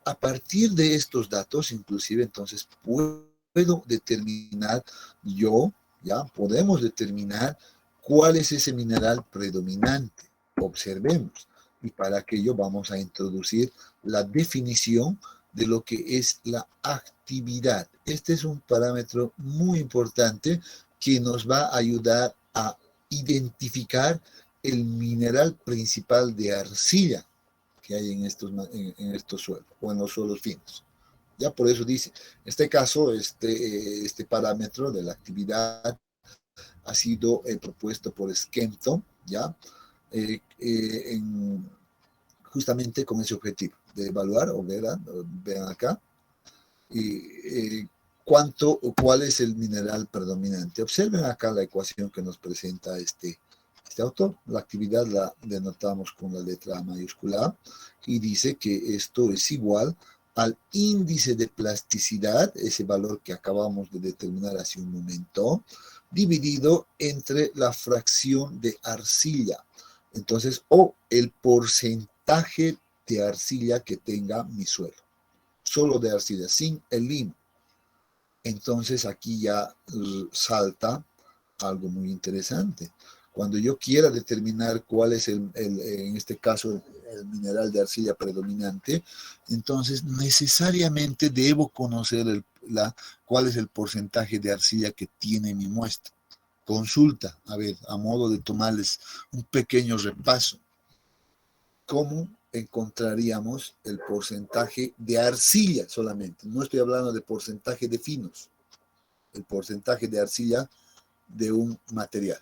a partir de estos datos, inclusive, entonces puedo determinar yo, ya podemos determinar cuál es ese mineral predominante. Observemos. Y para aquello vamos a introducir la definición de lo que es la actividad. Este es un parámetro muy importante que nos va a ayudar a identificar el mineral principal de arcilla que hay en estos suelos o en los suelos finos. Ya por eso dice, en este caso, este parámetro de la actividad ha sido propuesto por Skempton, ¿ya? Justamente con ese objetivo de evaluar, o vean acá, cuál es el mineral predominante. Observen acá la ecuación que nos presenta este autor. La actividad la denotamos con la letra mayúscula y dice que esto es igual al índice de plasticidad, ese valor que acabamos de determinar hace un momento, dividido entre la fracción de arcilla. Entonces, o el porcentaje de arcilla que tenga mi suelo. Solo de arcilla, sin el limo. Entonces aquí ya salta algo muy interesante. Cuando yo quiera determinar cuál es en este caso, el mineral de arcilla predominante, entonces necesariamente debo conocer cuál es el porcentaje de arcilla que tiene mi muestra. Consulta, a ver, a modo de tomarles un pequeño repaso. ¿Cómo encontraríamos el porcentaje de arcilla solamente? No estoy hablando de porcentaje de finos, el porcentaje de arcilla de un material.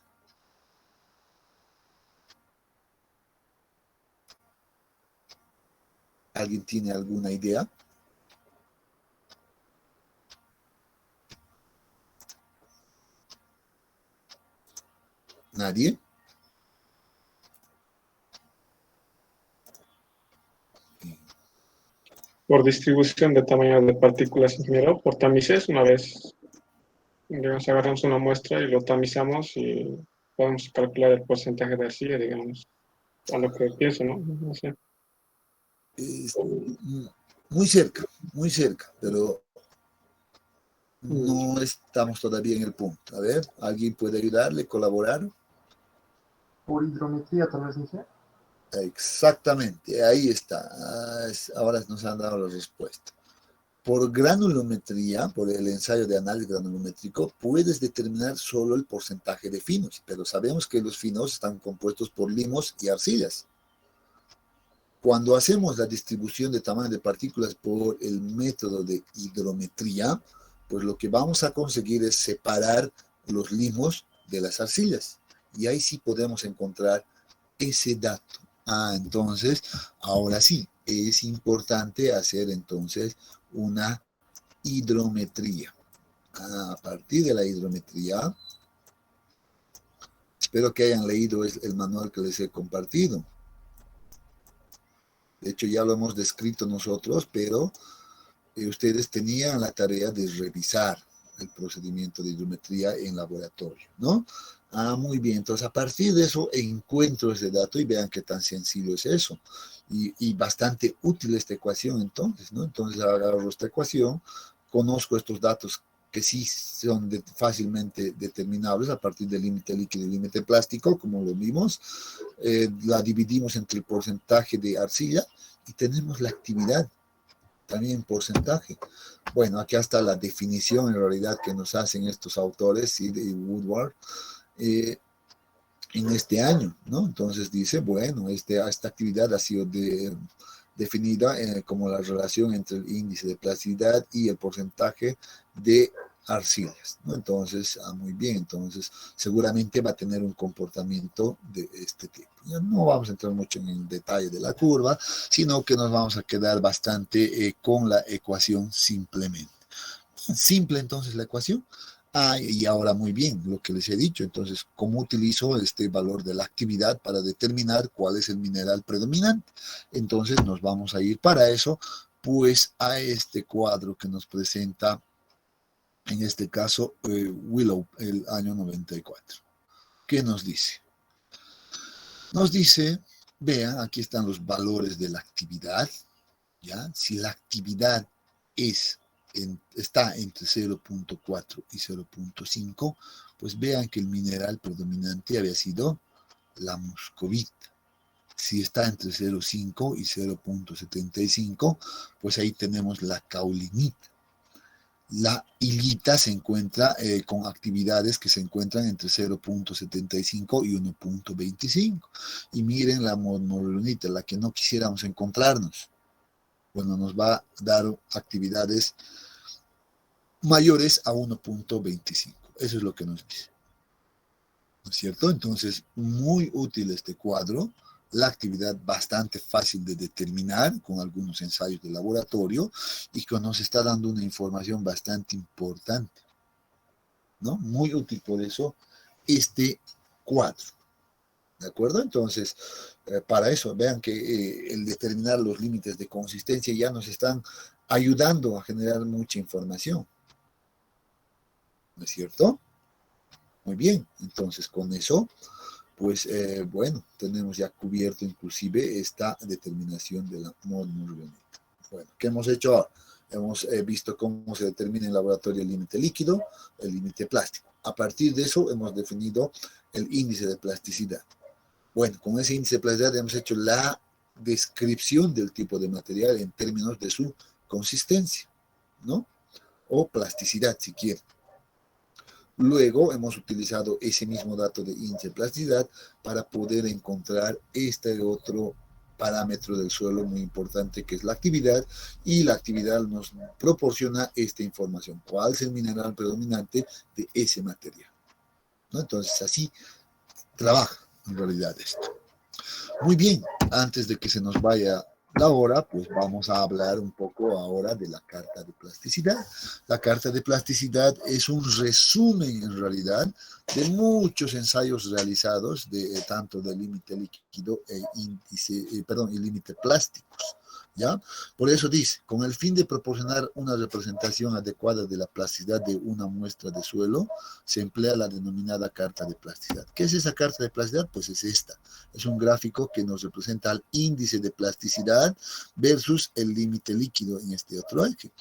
¿Alguien tiene alguna idea? ¿Nadie? Por distribución de tamaño de partículas, ingeniero, por tamices, una vez, digamos, agarramos una muestra y lo tamizamos y podemos calcular el porcentaje de arcilla, digamos, a lo que pienso, ¿no? No sé. Muy cerca, pero no estamos todavía en el punto. A ver, ¿alguien puede ayudarle, colaborar? Por hidrometría, tal vez, dice. Exactamente, ahí está. Ahora nos han dado la respuesta. Por granulometría, por el ensayo de análisis granulométrico, puedes determinar solo el porcentaje de finos, pero sabemos que los finos están compuestos por limos y arcillas. Cuando hacemos la distribución de tamaño de partículas por el método de hidrometría, pues lo que vamos a conseguir es separar los limos de las arcillas. Y ahí sí podemos encontrar ese dato. Entonces, ahora sí, es importante hacer entonces una hidrometría. A partir de la hidrometría, espero que hayan leído el manual que les he compartido. De hecho, ya lo hemos descrito nosotros, pero ustedes tenían la tarea de revisar el procedimiento de hidrometría en laboratorio, ¿no? Ah, muy bien. Entonces, a partir de eso, encuentro ese dato y vean qué tan sencillo es eso. Y bastante útil esta ecuación, entonces, ¿no? Entonces, agarro esta ecuación, conozco estos datos que sí son fácilmente determinables a partir del límite líquido y límite plástico, como lo vimos. La dividimos entre el porcentaje de arcilla y tenemos la actividad también en porcentaje. Bueno, aquí está la definición en realidad que nos hacen estos autores, ¿sí? De Woodward, en este año, ¿no? Entonces dice, bueno, esta actividad ha sido definida como la relación entre el índice de plasticidad y el porcentaje de arcillas, ¿no? Entonces, muy bien, entonces seguramente va a tener un comportamiento de este tipo. Ya no vamos a entrar mucho en el detalle de la curva, sino que nos vamos a quedar bastante con la ecuación simplemente. Simple entonces la ecuación. Ah, y ahora muy bien, lo que les he dicho, entonces, ¿cómo utilizo este valor de la actividad para determinar cuál es el mineral predominante? Entonces nos vamos a ir para eso, pues a este cuadro que nos presenta, en este caso, Willow, el año 94. ¿Qué nos dice? Nos dice, vean, aquí están los valores de la actividad, ¿ya? Si la actividad está entre 0.4 y 0.5, pues vean que el mineral predominante había sido la muscovita. Si está entre 0.5 y 0.75, pues ahí tenemos la caulinita. La hilita se encuentra con actividades que se encuentran entre 0.75 y 1.25. Y miren la monolunita, la que no quisiéramos encontrarnos. Bueno, nos va a dar actividades mayores a 1.25. Eso es lo que nos dice. ¿No es cierto? Entonces, muy útil este cuadro. La actividad bastante fácil de determinar con algunos ensayos de laboratorio y que nos está dando una información bastante importante, ¿no? Muy útil por eso este cuadro. ¿De acuerdo? Entonces, para eso, vean que el determinar los límites de consistencia ya nos están ayudando a generar mucha información. ¿No es cierto? Muy bien, entonces con eso, pues bueno, tenemos ya cubierto inclusive esta determinación de la monolunita. Bueno, ¿qué hemos hecho ahora? Hemos visto cómo se determina en laboratorio el límite líquido, el límite plástico. A partir de eso hemos definido el índice de plasticidad. Bueno, con ese índice de plasticidad hemos hecho la descripción del tipo de material en términos de su consistencia, ¿no? O plasticidad, si quieren. Luego hemos utilizado ese mismo dato de índice de plasticidad para poder encontrar este otro parámetro del suelo muy importante que es la actividad, y la actividad nos proporciona esta información, cuál es el mineral predominante de ese material, ¿no? Entonces así trabaja en realidad esto. Muy bien, antes de que se nos vaya la hora, pues vamos a hablar un poco ahora de la carta de plasticidad. La carta de plasticidad es un resumen en realidad de muchos ensayos realizados tanto del límite líquido y límite plásticos. ¿Ya? Por eso dice, con el fin de proporcionar una representación adecuada de la plasticidad de una muestra de suelo, se emplea la denominada carta de plasticidad. ¿Qué es esa carta de plasticidad? Pues es esta. Es un gráfico que nos representa el índice de plasticidad versus el límite líquido en este otro eje.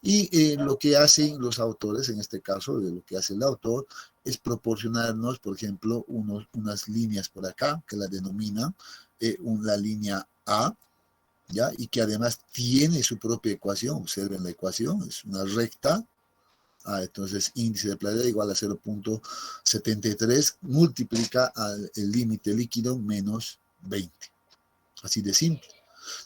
Y lo que hacen los autores, en este caso, de lo que hace el autor, es proporcionarnos, por ejemplo, unas líneas por acá, que la denominan la línea A, ¿ya? Y que además tiene su propia ecuación. Observen la ecuación, es una recta. Entonces índice de plasticidad igual a 0.73 multiplica el límite líquido menos 20. Así de simple.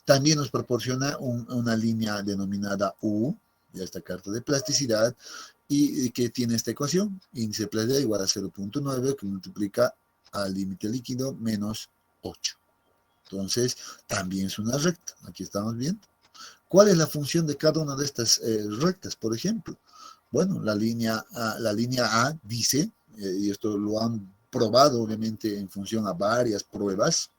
También nos proporciona una línea denominada U, ya esta carta de plasticidad, y que tiene esta ecuación, índice de plasticidad igual a 0.9 que multiplica al límite líquido menos 8. Entonces, también es una recta. Aquí estamos viendo. ¿Cuál es la función de cada una de estas rectas, por ejemplo? Bueno, la línea A dice, y esto lo han probado obviamente en función a varias pruebas,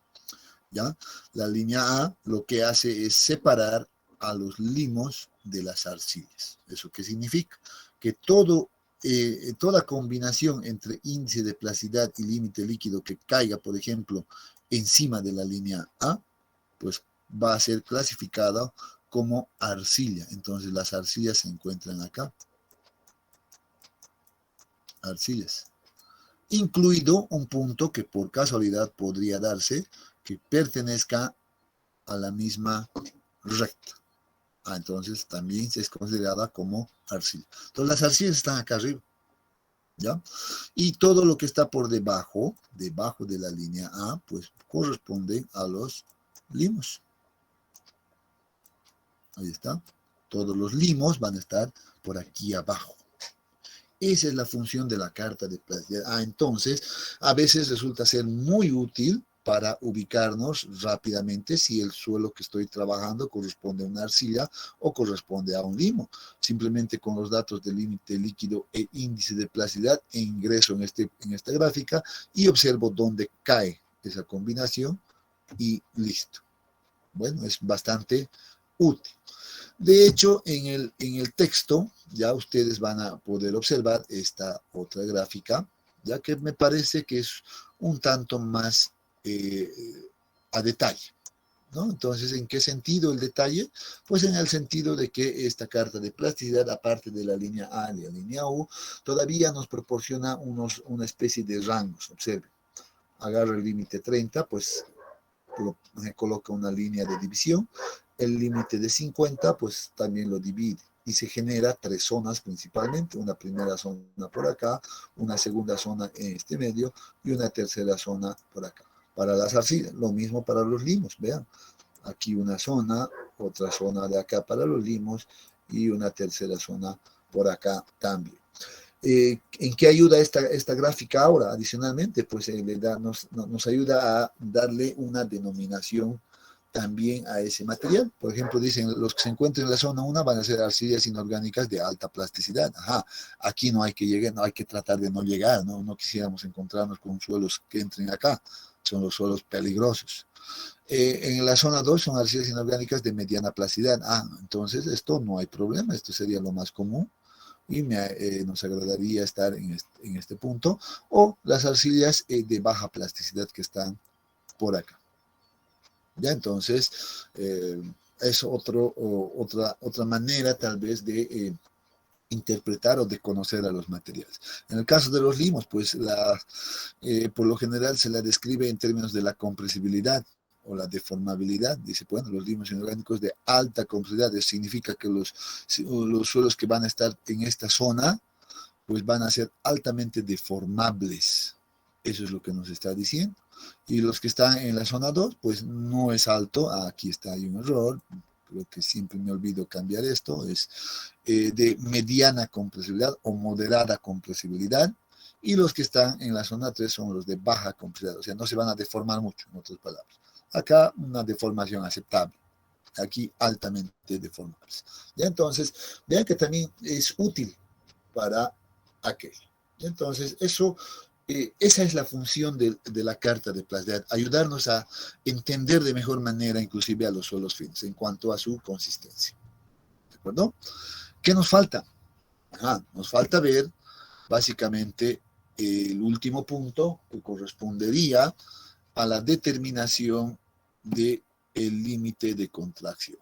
¿ya? La línea A lo que hace es separar a los limos de las arcillas. ¿Eso qué significa? Que toda combinación entre índice de plasticidad y límite líquido que caiga, por ejemplo, encima de la línea A, pues va a ser clasificada como arcilla. Entonces las arcillas se encuentran acá. Arcillas. Incluido un punto que por casualidad podría darse que pertenezca a la misma recta. Entonces también es considerada como arcilla. Entonces las arcillas están acá arriba, ¿ya? Y todo lo que está por debajo de la línea A, pues corresponde a los limos. Ahí está. Todos los limos van a estar por aquí abajo. Esa es la función de la carta de plasticidad. Entonces, a veces resulta ser muy útil para ubicarnos rápidamente si el suelo que estoy trabajando corresponde a una arcilla o corresponde a un limo. Simplemente con los datos de límite líquido e índice de plasticidad ingreso en esta gráfica y observo dónde cae esa combinación y listo. Bueno, es bastante útil. De hecho, en el texto ya ustedes van a poder observar esta otra gráfica, ya que me parece que es un tanto más a detalle, ¿no? Entonces, ¿en qué sentido el detalle? Pues en el sentido de que esta carta de plasticidad, aparte de la línea A y la línea U, todavía nos proporciona una especie de rangos. Observen, agarro el límite 30, pues me coloca una línea de división. El límite de 50, pues también lo divide. Y se genera 3 zonas principalmente, una primera zona por acá, una segunda zona en este medio y una tercera zona por acá. Para las arcillas, lo mismo para los limos, vean. Aquí una zona, otra zona de acá para los limos y una tercera zona por acá también. ¿En qué ayuda esta gráfica ahora? Adicionalmente, pues nos ayuda a darle una denominación también a ese material. Por ejemplo, dicen, los que se encuentren en la zona 1 van a ser arcillas inorgánicas de alta plasticidad. Aquí no hay que llegar, no hay que tratar de no llegar, no quisiéramos encontrarnos con suelos que entren acá, son los suelos peligrosos. En la zona 2 son arcillas inorgánicas de mediana plasticidad. Entonces esto no hay problema, esto sería lo más común y nos agradaría estar en este punto, o las arcillas de baja plasticidad que están por acá. ¿Ya? Entonces, es otra manera tal vez de interpretar o de conocer a los materiales. En el caso de los limos, pues por lo general se la describe en términos de la compresibilidad o la deformabilidad. Dice, bueno, los limos inorgánicos de alta compresibilidad, eso significa que los suelos que van a estar en esta zona, pues van a ser altamente deformables. Eso es lo que nos está diciendo. Y los que están en la zona 2, pues no es alto. Aquí hay un error. Creo que siempre me olvido cambiar esto. Es de mediana compresibilidad o moderada compresibilidad. Y los que están en la zona 3 son los de baja compresibilidad. O sea, no se van a deformar mucho, en otras palabras. Acá una deformación aceptable. Aquí altamente deformables. ¿Ya? Entonces, vean que también es útil para aquello. Entonces, esa es la función de la carta de plasticidad, ayudarnos a entender de mejor manera inclusive a los suelos finos en cuanto a su consistencia. ¿De acuerdo? ¿Qué nos falta? Nos falta ver básicamente el último punto que correspondería a la determinación del límite de contracción.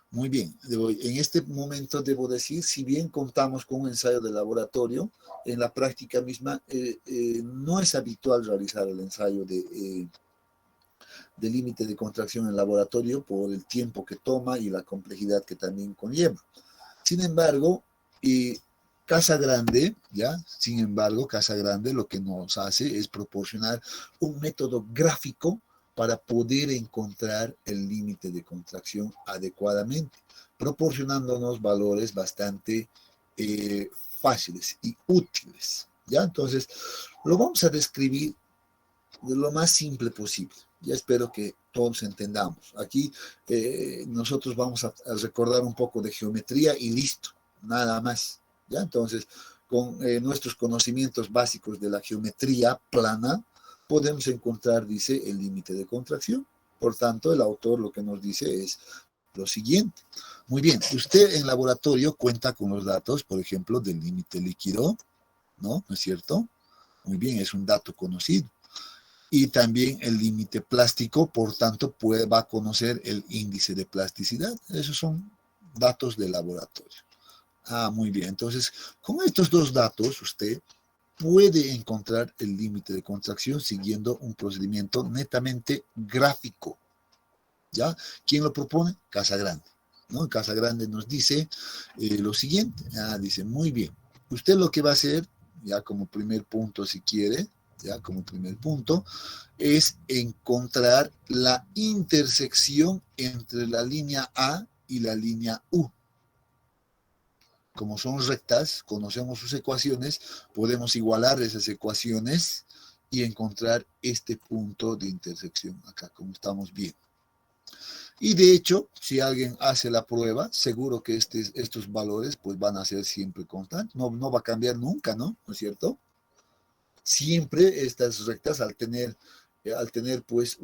Muy bien, en este momento debo decir, si bien contamos con un ensayo de laboratorio, en la práctica misma no es habitual realizar el ensayo de límite de contracción en laboratorio por el tiempo que toma y la complejidad que también conlleva. Sin embargo, Casa Grande lo que nos hace es proporcionar un método gráfico para poder encontrar el límite de contracción adecuadamente, proporcionándonos valores bastante fáciles y útiles. ¿Ya? Entonces, lo vamos a describir de lo más simple posible. Ya espero que todos entendamos. Aquí nosotros vamos a recordar un poco de geometría y listo, nada más. ¿Ya? Entonces, con nuestros conocimientos básicos de la geometría plana, podemos encontrar, dice, el límite de contracción. Por tanto, el autor lo que nos dice es lo siguiente. Muy bien, usted en laboratorio cuenta con los datos, por ejemplo, del límite líquido, ¿no? ¿No es cierto? Muy bien, es un dato conocido. Y también el límite plástico, por tanto, va a conocer el índice de plasticidad. Esos son datos de laboratorio. Muy bien. Entonces, con estos dos datos, usted puede encontrar el límite de contracción siguiendo un procedimiento netamente gráfico. ¿Ya? ¿Quién lo propone? Casagrande, ¿no? Casagrande nos dice lo siguiente. Dice, muy bien. Usted lo que va a hacer, ya como primer punto si quiere, ya como primer punto, es encontrar la intersección entre la línea A y la línea U. Como son rectas, conocemos sus ecuaciones, podemos igualar esas ecuaciones y encontrar este punto de intersección acá, como estamos viendo. Y de hecho, si alguien hace la prueba, seguro que estos valores pues van a ser siempre constantes, no va a cambiar nunca, ¿no? ¿No es cierto? Siempre estas rectas al tener pues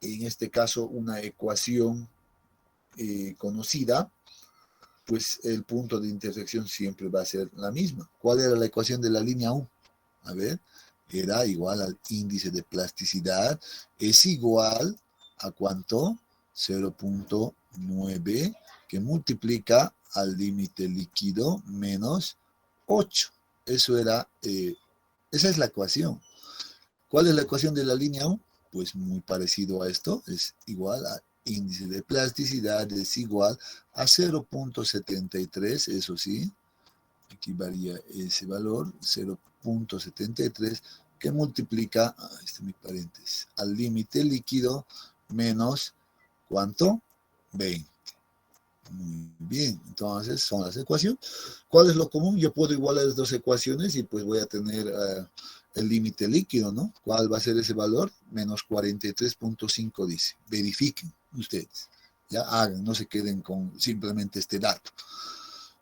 en este caso una ecuación conocida, pues el punto de intersección siempre va a ser la misma. ¿Cuál era la ecuación de la línea U? A ver, era igual al índice de plasticidad, es igual a ¿cuánto? 0.9 que multiplica al límite líquido menos 8. Esa es la ecuación. ¿Cuál es la ecuación de la línea U? Pues muy parecido a esto, es igual a índice de plasticidad, es igual a 0.73, eso sí, aquí varía ese valor, 0.73, que multiplica, este es mi paréntesis, al límite líquido menos, ¿cuánto? 20. Muy bien, entonces son las ecuaciones. ¿Cuál es lo común? Yo puedo igualar las dos ecuaciones y pues voy a tener el límite líquido, ¿no? ¿Cuál va a ser ese valor? Menos 43.5 dice. Verifiquen ustedes. Ya hagan, no se queden con simplemente este dato.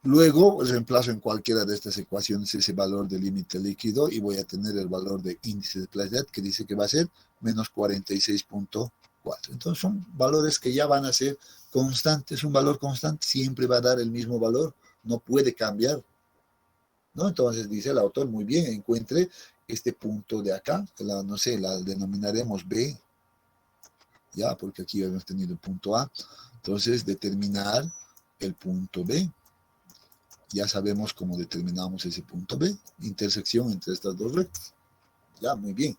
Luego reemplazo en cualquiera de estas ecuaciones ese valor de límite líquido y voy a tener el valor de índice de plasticidad que dice que va a ser menos 46.4. Entonces son valores que ya van a ser constantes. Un valor constante siempre va a dar el mismo valor, no puede cambiar, ¿no? Entonces dice el autor, muy bien, encuentre este punto de acá, que la denominaremos B, ya, porque aquí hemos tenido el punto A. Entonces determinar el punto B. Ya sabemos cómo determinamos ese punto B, intersección entre estas dos rectas. Ya, muy bien.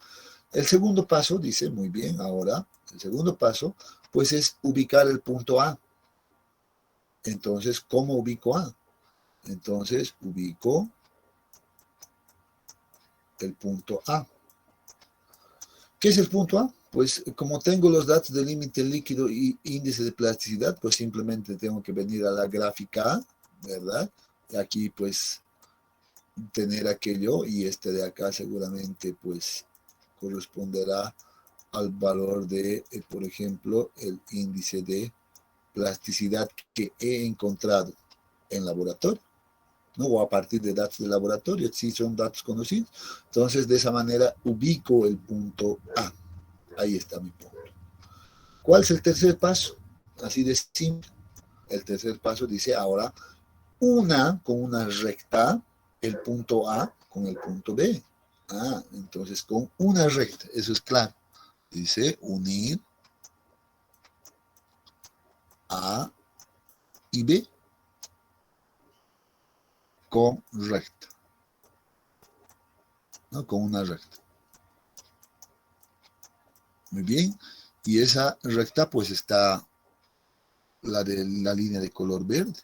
El segundo paso, dice, muy bien, ahora, el segundo paso, pues es ubicar el punto A. Entonces, ¿cómo ubico A? Entonces, ubico el punto A. ¿Qué es el punto A? Pues como tengo los datos de límite líquido y índice de plasticidad, pues simplemente tengo que venir a la gráfica A, ¿verdad? Y aquí pues tener aquello y este de acá seguramente pues corresponderá al valor de, por ejemplo, el índice de plasticidad que he encontrado en laboratorio, ¿no? O a partir de datos de laboratorio, si son datos conocidos. Entonces, de esa manera ubico el punto A. Ahí está mi punto. ¿Cuál es el tercer paso? Así de simple. El tercer paso dice ahora, con una recta el punto A con el punto B. Entonces con una recta, eso es claro. Dice unir A y B con recta, ¿no? Con una recta. Muy bien. Y esa recta pues está la de la línea de color verde,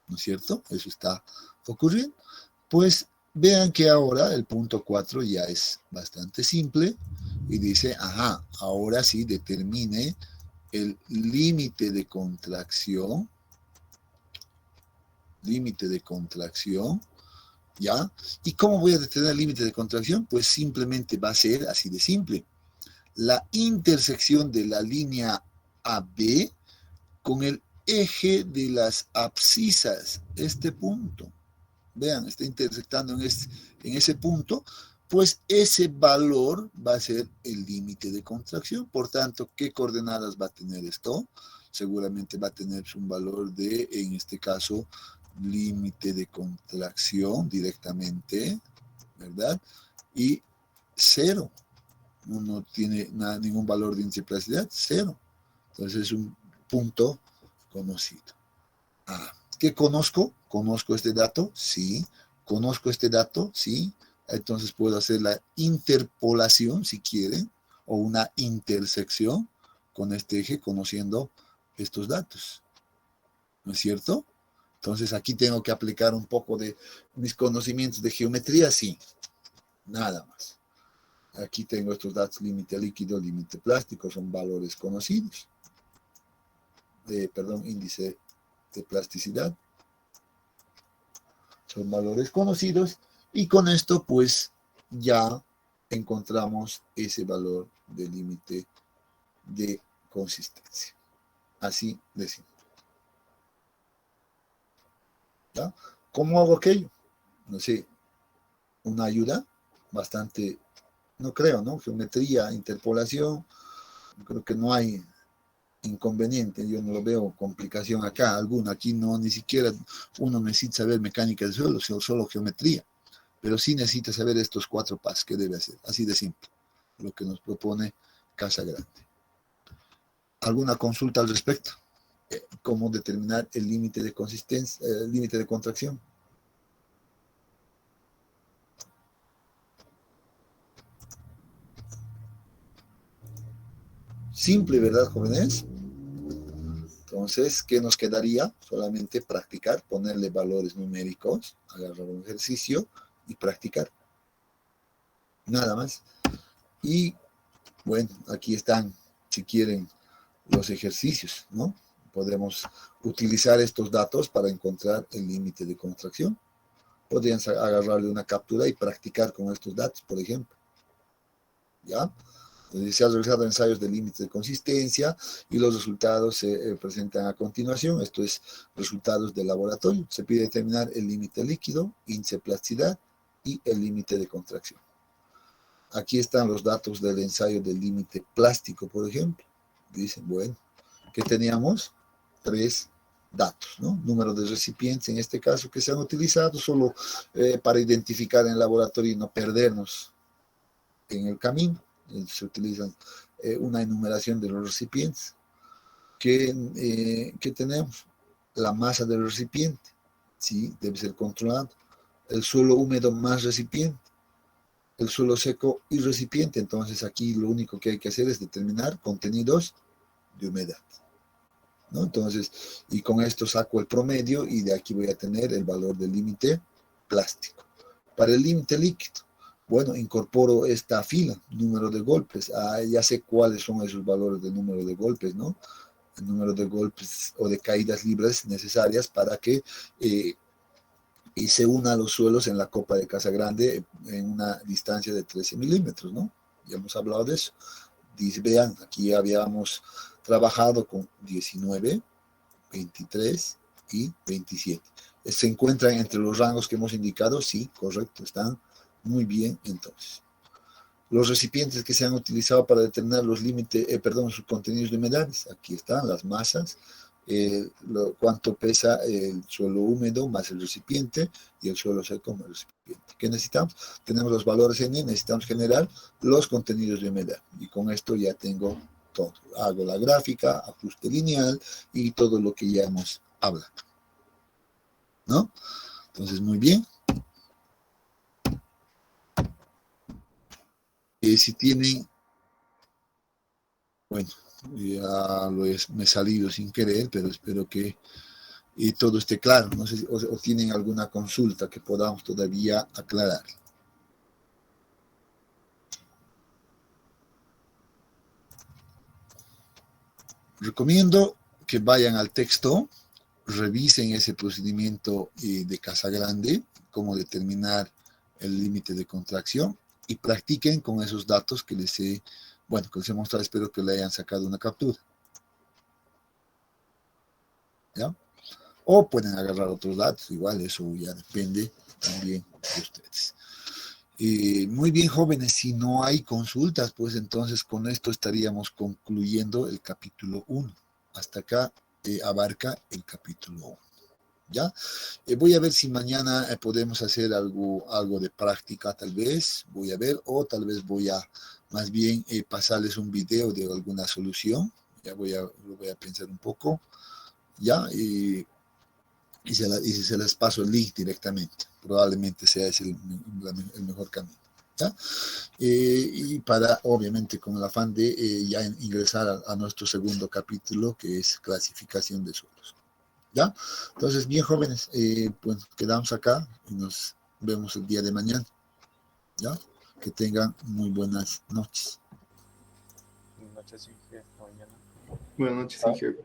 ¿no es cierto? Eso está ocurriendo. Pues vean que ahora el punto 4 ya es bastante simple y dice, ahora sí determine el límite de contracción, ¿ya? ¿Y cómo voy a determinar el límite de contracción? Pues simplemente va a ser así de simple. La intersección de la línea AB con el eje de las abscisas, este punto. Vean, está intersectando en ese punto, pues ese valor va a ser el límite de contracción. Por tanto, ¿qué coordenadas va a tener esto? Seguramente va a tener un valor de, en este caso, límite de contracción directamente, ¿verdad? Y 0. No tiene ningún valor de índice de plasticidad, 0. Entonces es un punto conocido. ¿Qué conozco? ¿Conozco este dato? Sí. ¿Conozco este dato? Sí. Entonces puedo hacer la interpolación, si quieren, o una intersección con este eje, conociendo estos datos. ¿No es cierto? Entonces aquí tengo que aplicar un poco de mis conocimientos de geometría, sí. Nada más. Aquí tengo estos datos, límite líquido, límite plástico, son valores conocidos. Índice de plasticidad. Son valores conocidos y con esto pues ya encontramos ese valor de límite de consistencia. Así de simple. ¿Ya? ¿Cómo hago aquello? No sé, una ayuda bastante, no creo, ¿no? Geometría, interpolación, creo que no hay inconveniente, yo no lo veo complicación acá, alguna, aquí no, ni siquiera uno necesita saber mecánica del suelo, solo geometría, pero sí necesita saber estos 4 pasos que debe hacer, así de simple, lo que nos propone Casagrande. ¿Alguna consulta al respecto? ¿Cómo determinar el límite de consistencia, el límite de contracción? Simple, ¿verdad, jóvenes? Entonces, ¿qué nos quedaría? Solamente practicar, ponerle valores numéricos, agarrar un ejercicio y practicar. Nada más. Y, bueno, aquí están, si quieren, los ejercicios, ¿no? Podemos utilizar estos datos para encontrar el límite de contracción. Podrían agarrarle una captura y practicar con estos datos, por ejemplo. ¿Ya? Entonces, se han realizado ensayos de límites de consistencia y los resultados se presentan a continuación. Esto es resultados del laboratorio. Se pide determinar el límite líquido, índice de plasticidad y el límite de contracción. Aquí están los datos del ensayo del límite plástico, por ejemplo. Dicen, bueno, ¿qué teníamos? 3 datos, ¿no? Número de recipientes, en este caso, que se han utilizado solo para identificar en el laboratorio y no perdernos en el camino. Se utilizan una enumeración de los recipientes. ¿Qué tenemos? La masa del recipiente, ¿sí? Debe ser controlado. El suelo húmedo más recipiente. El suelo seco y recipiente. Entonces aquí lo único que hay que hacer es determinar contenidos de humedad, ¿no? Entonces, y con esto saco el promedio y de aquí voy a tener el valor del límite plástico. Para el límite líquido, bueno, incorporo esta fila, número de golpes. Ya sé cuáles son esos valores de número de golpes, ¿no? El número de golpes o de caídas libres necesarias para que se una a los suelos en la copa de Casagrande en una distancia de 13 milímetros, ¿no? Ya hemos hablado de eso. Dice, vean, aquí habíamos trabajado con 19, 23 y 27. ¿Se encuentran entre los rangos que hemos indicado? Sí, correcto, están muy bien entonces. Los recipientes que se han utilizado para determinar los límites, sus contenidos de humedades, aquí están las masas, cuánto pesa el suelo húmedo más el recipiente y el suelo seco más el recipiente. ¿Qué necesitamos? Tenemos los valores N, necesitamos generar los contenidos de humedad y con esto ya tengo todo. Hago la gráfica, ajuste lineal y todo lo que ya hemos hablado, ¿no? Entonces, muy bien. Si tienen, bueno, ya me he salido sin querer, pero espero que todo esté claro. No sé si o tienen alguna consulta que podamos todavía aclarar. Recomiendo que vayan al texto, revisen ese procedimiento de Casagrande, cómo determinar el límite de contracción y practiquen con esos datos que les he mostrado. Espero que le hayan sacado una captura. ¿Ya? O pueden agarrar otros datos, igual eso ya depende también de ustedes. Muy bien, jóvenes, si no hay consultas, pues entonces con esto estaríamos concluyendo el capítulo 1. Hasta acá abarca el capítulo 1. ¿Ya? Voy a ver si mañana podemos hacer algo de práctica, tal vez, voy a ver, o tal vez voy a más bien pasarles un video de alguna solución, ya lo voy a pensar un poco, ¿ya? Y se les paso el link directamente, probablemente sea ese el mejor camino, ¿ya? Y para, obviamente, con el afán de ya ingresar a nuestro segundo capítulo, que es clasificación de suelos. ¿Ya? Entonces, bien, jóvenes, pues quedamos acá y nos vemos el día de mañana. ¿Ya? Que tengan muy buenas noches. Buenas noches, Inge. Hasta mañana. Buenas noches, Inge.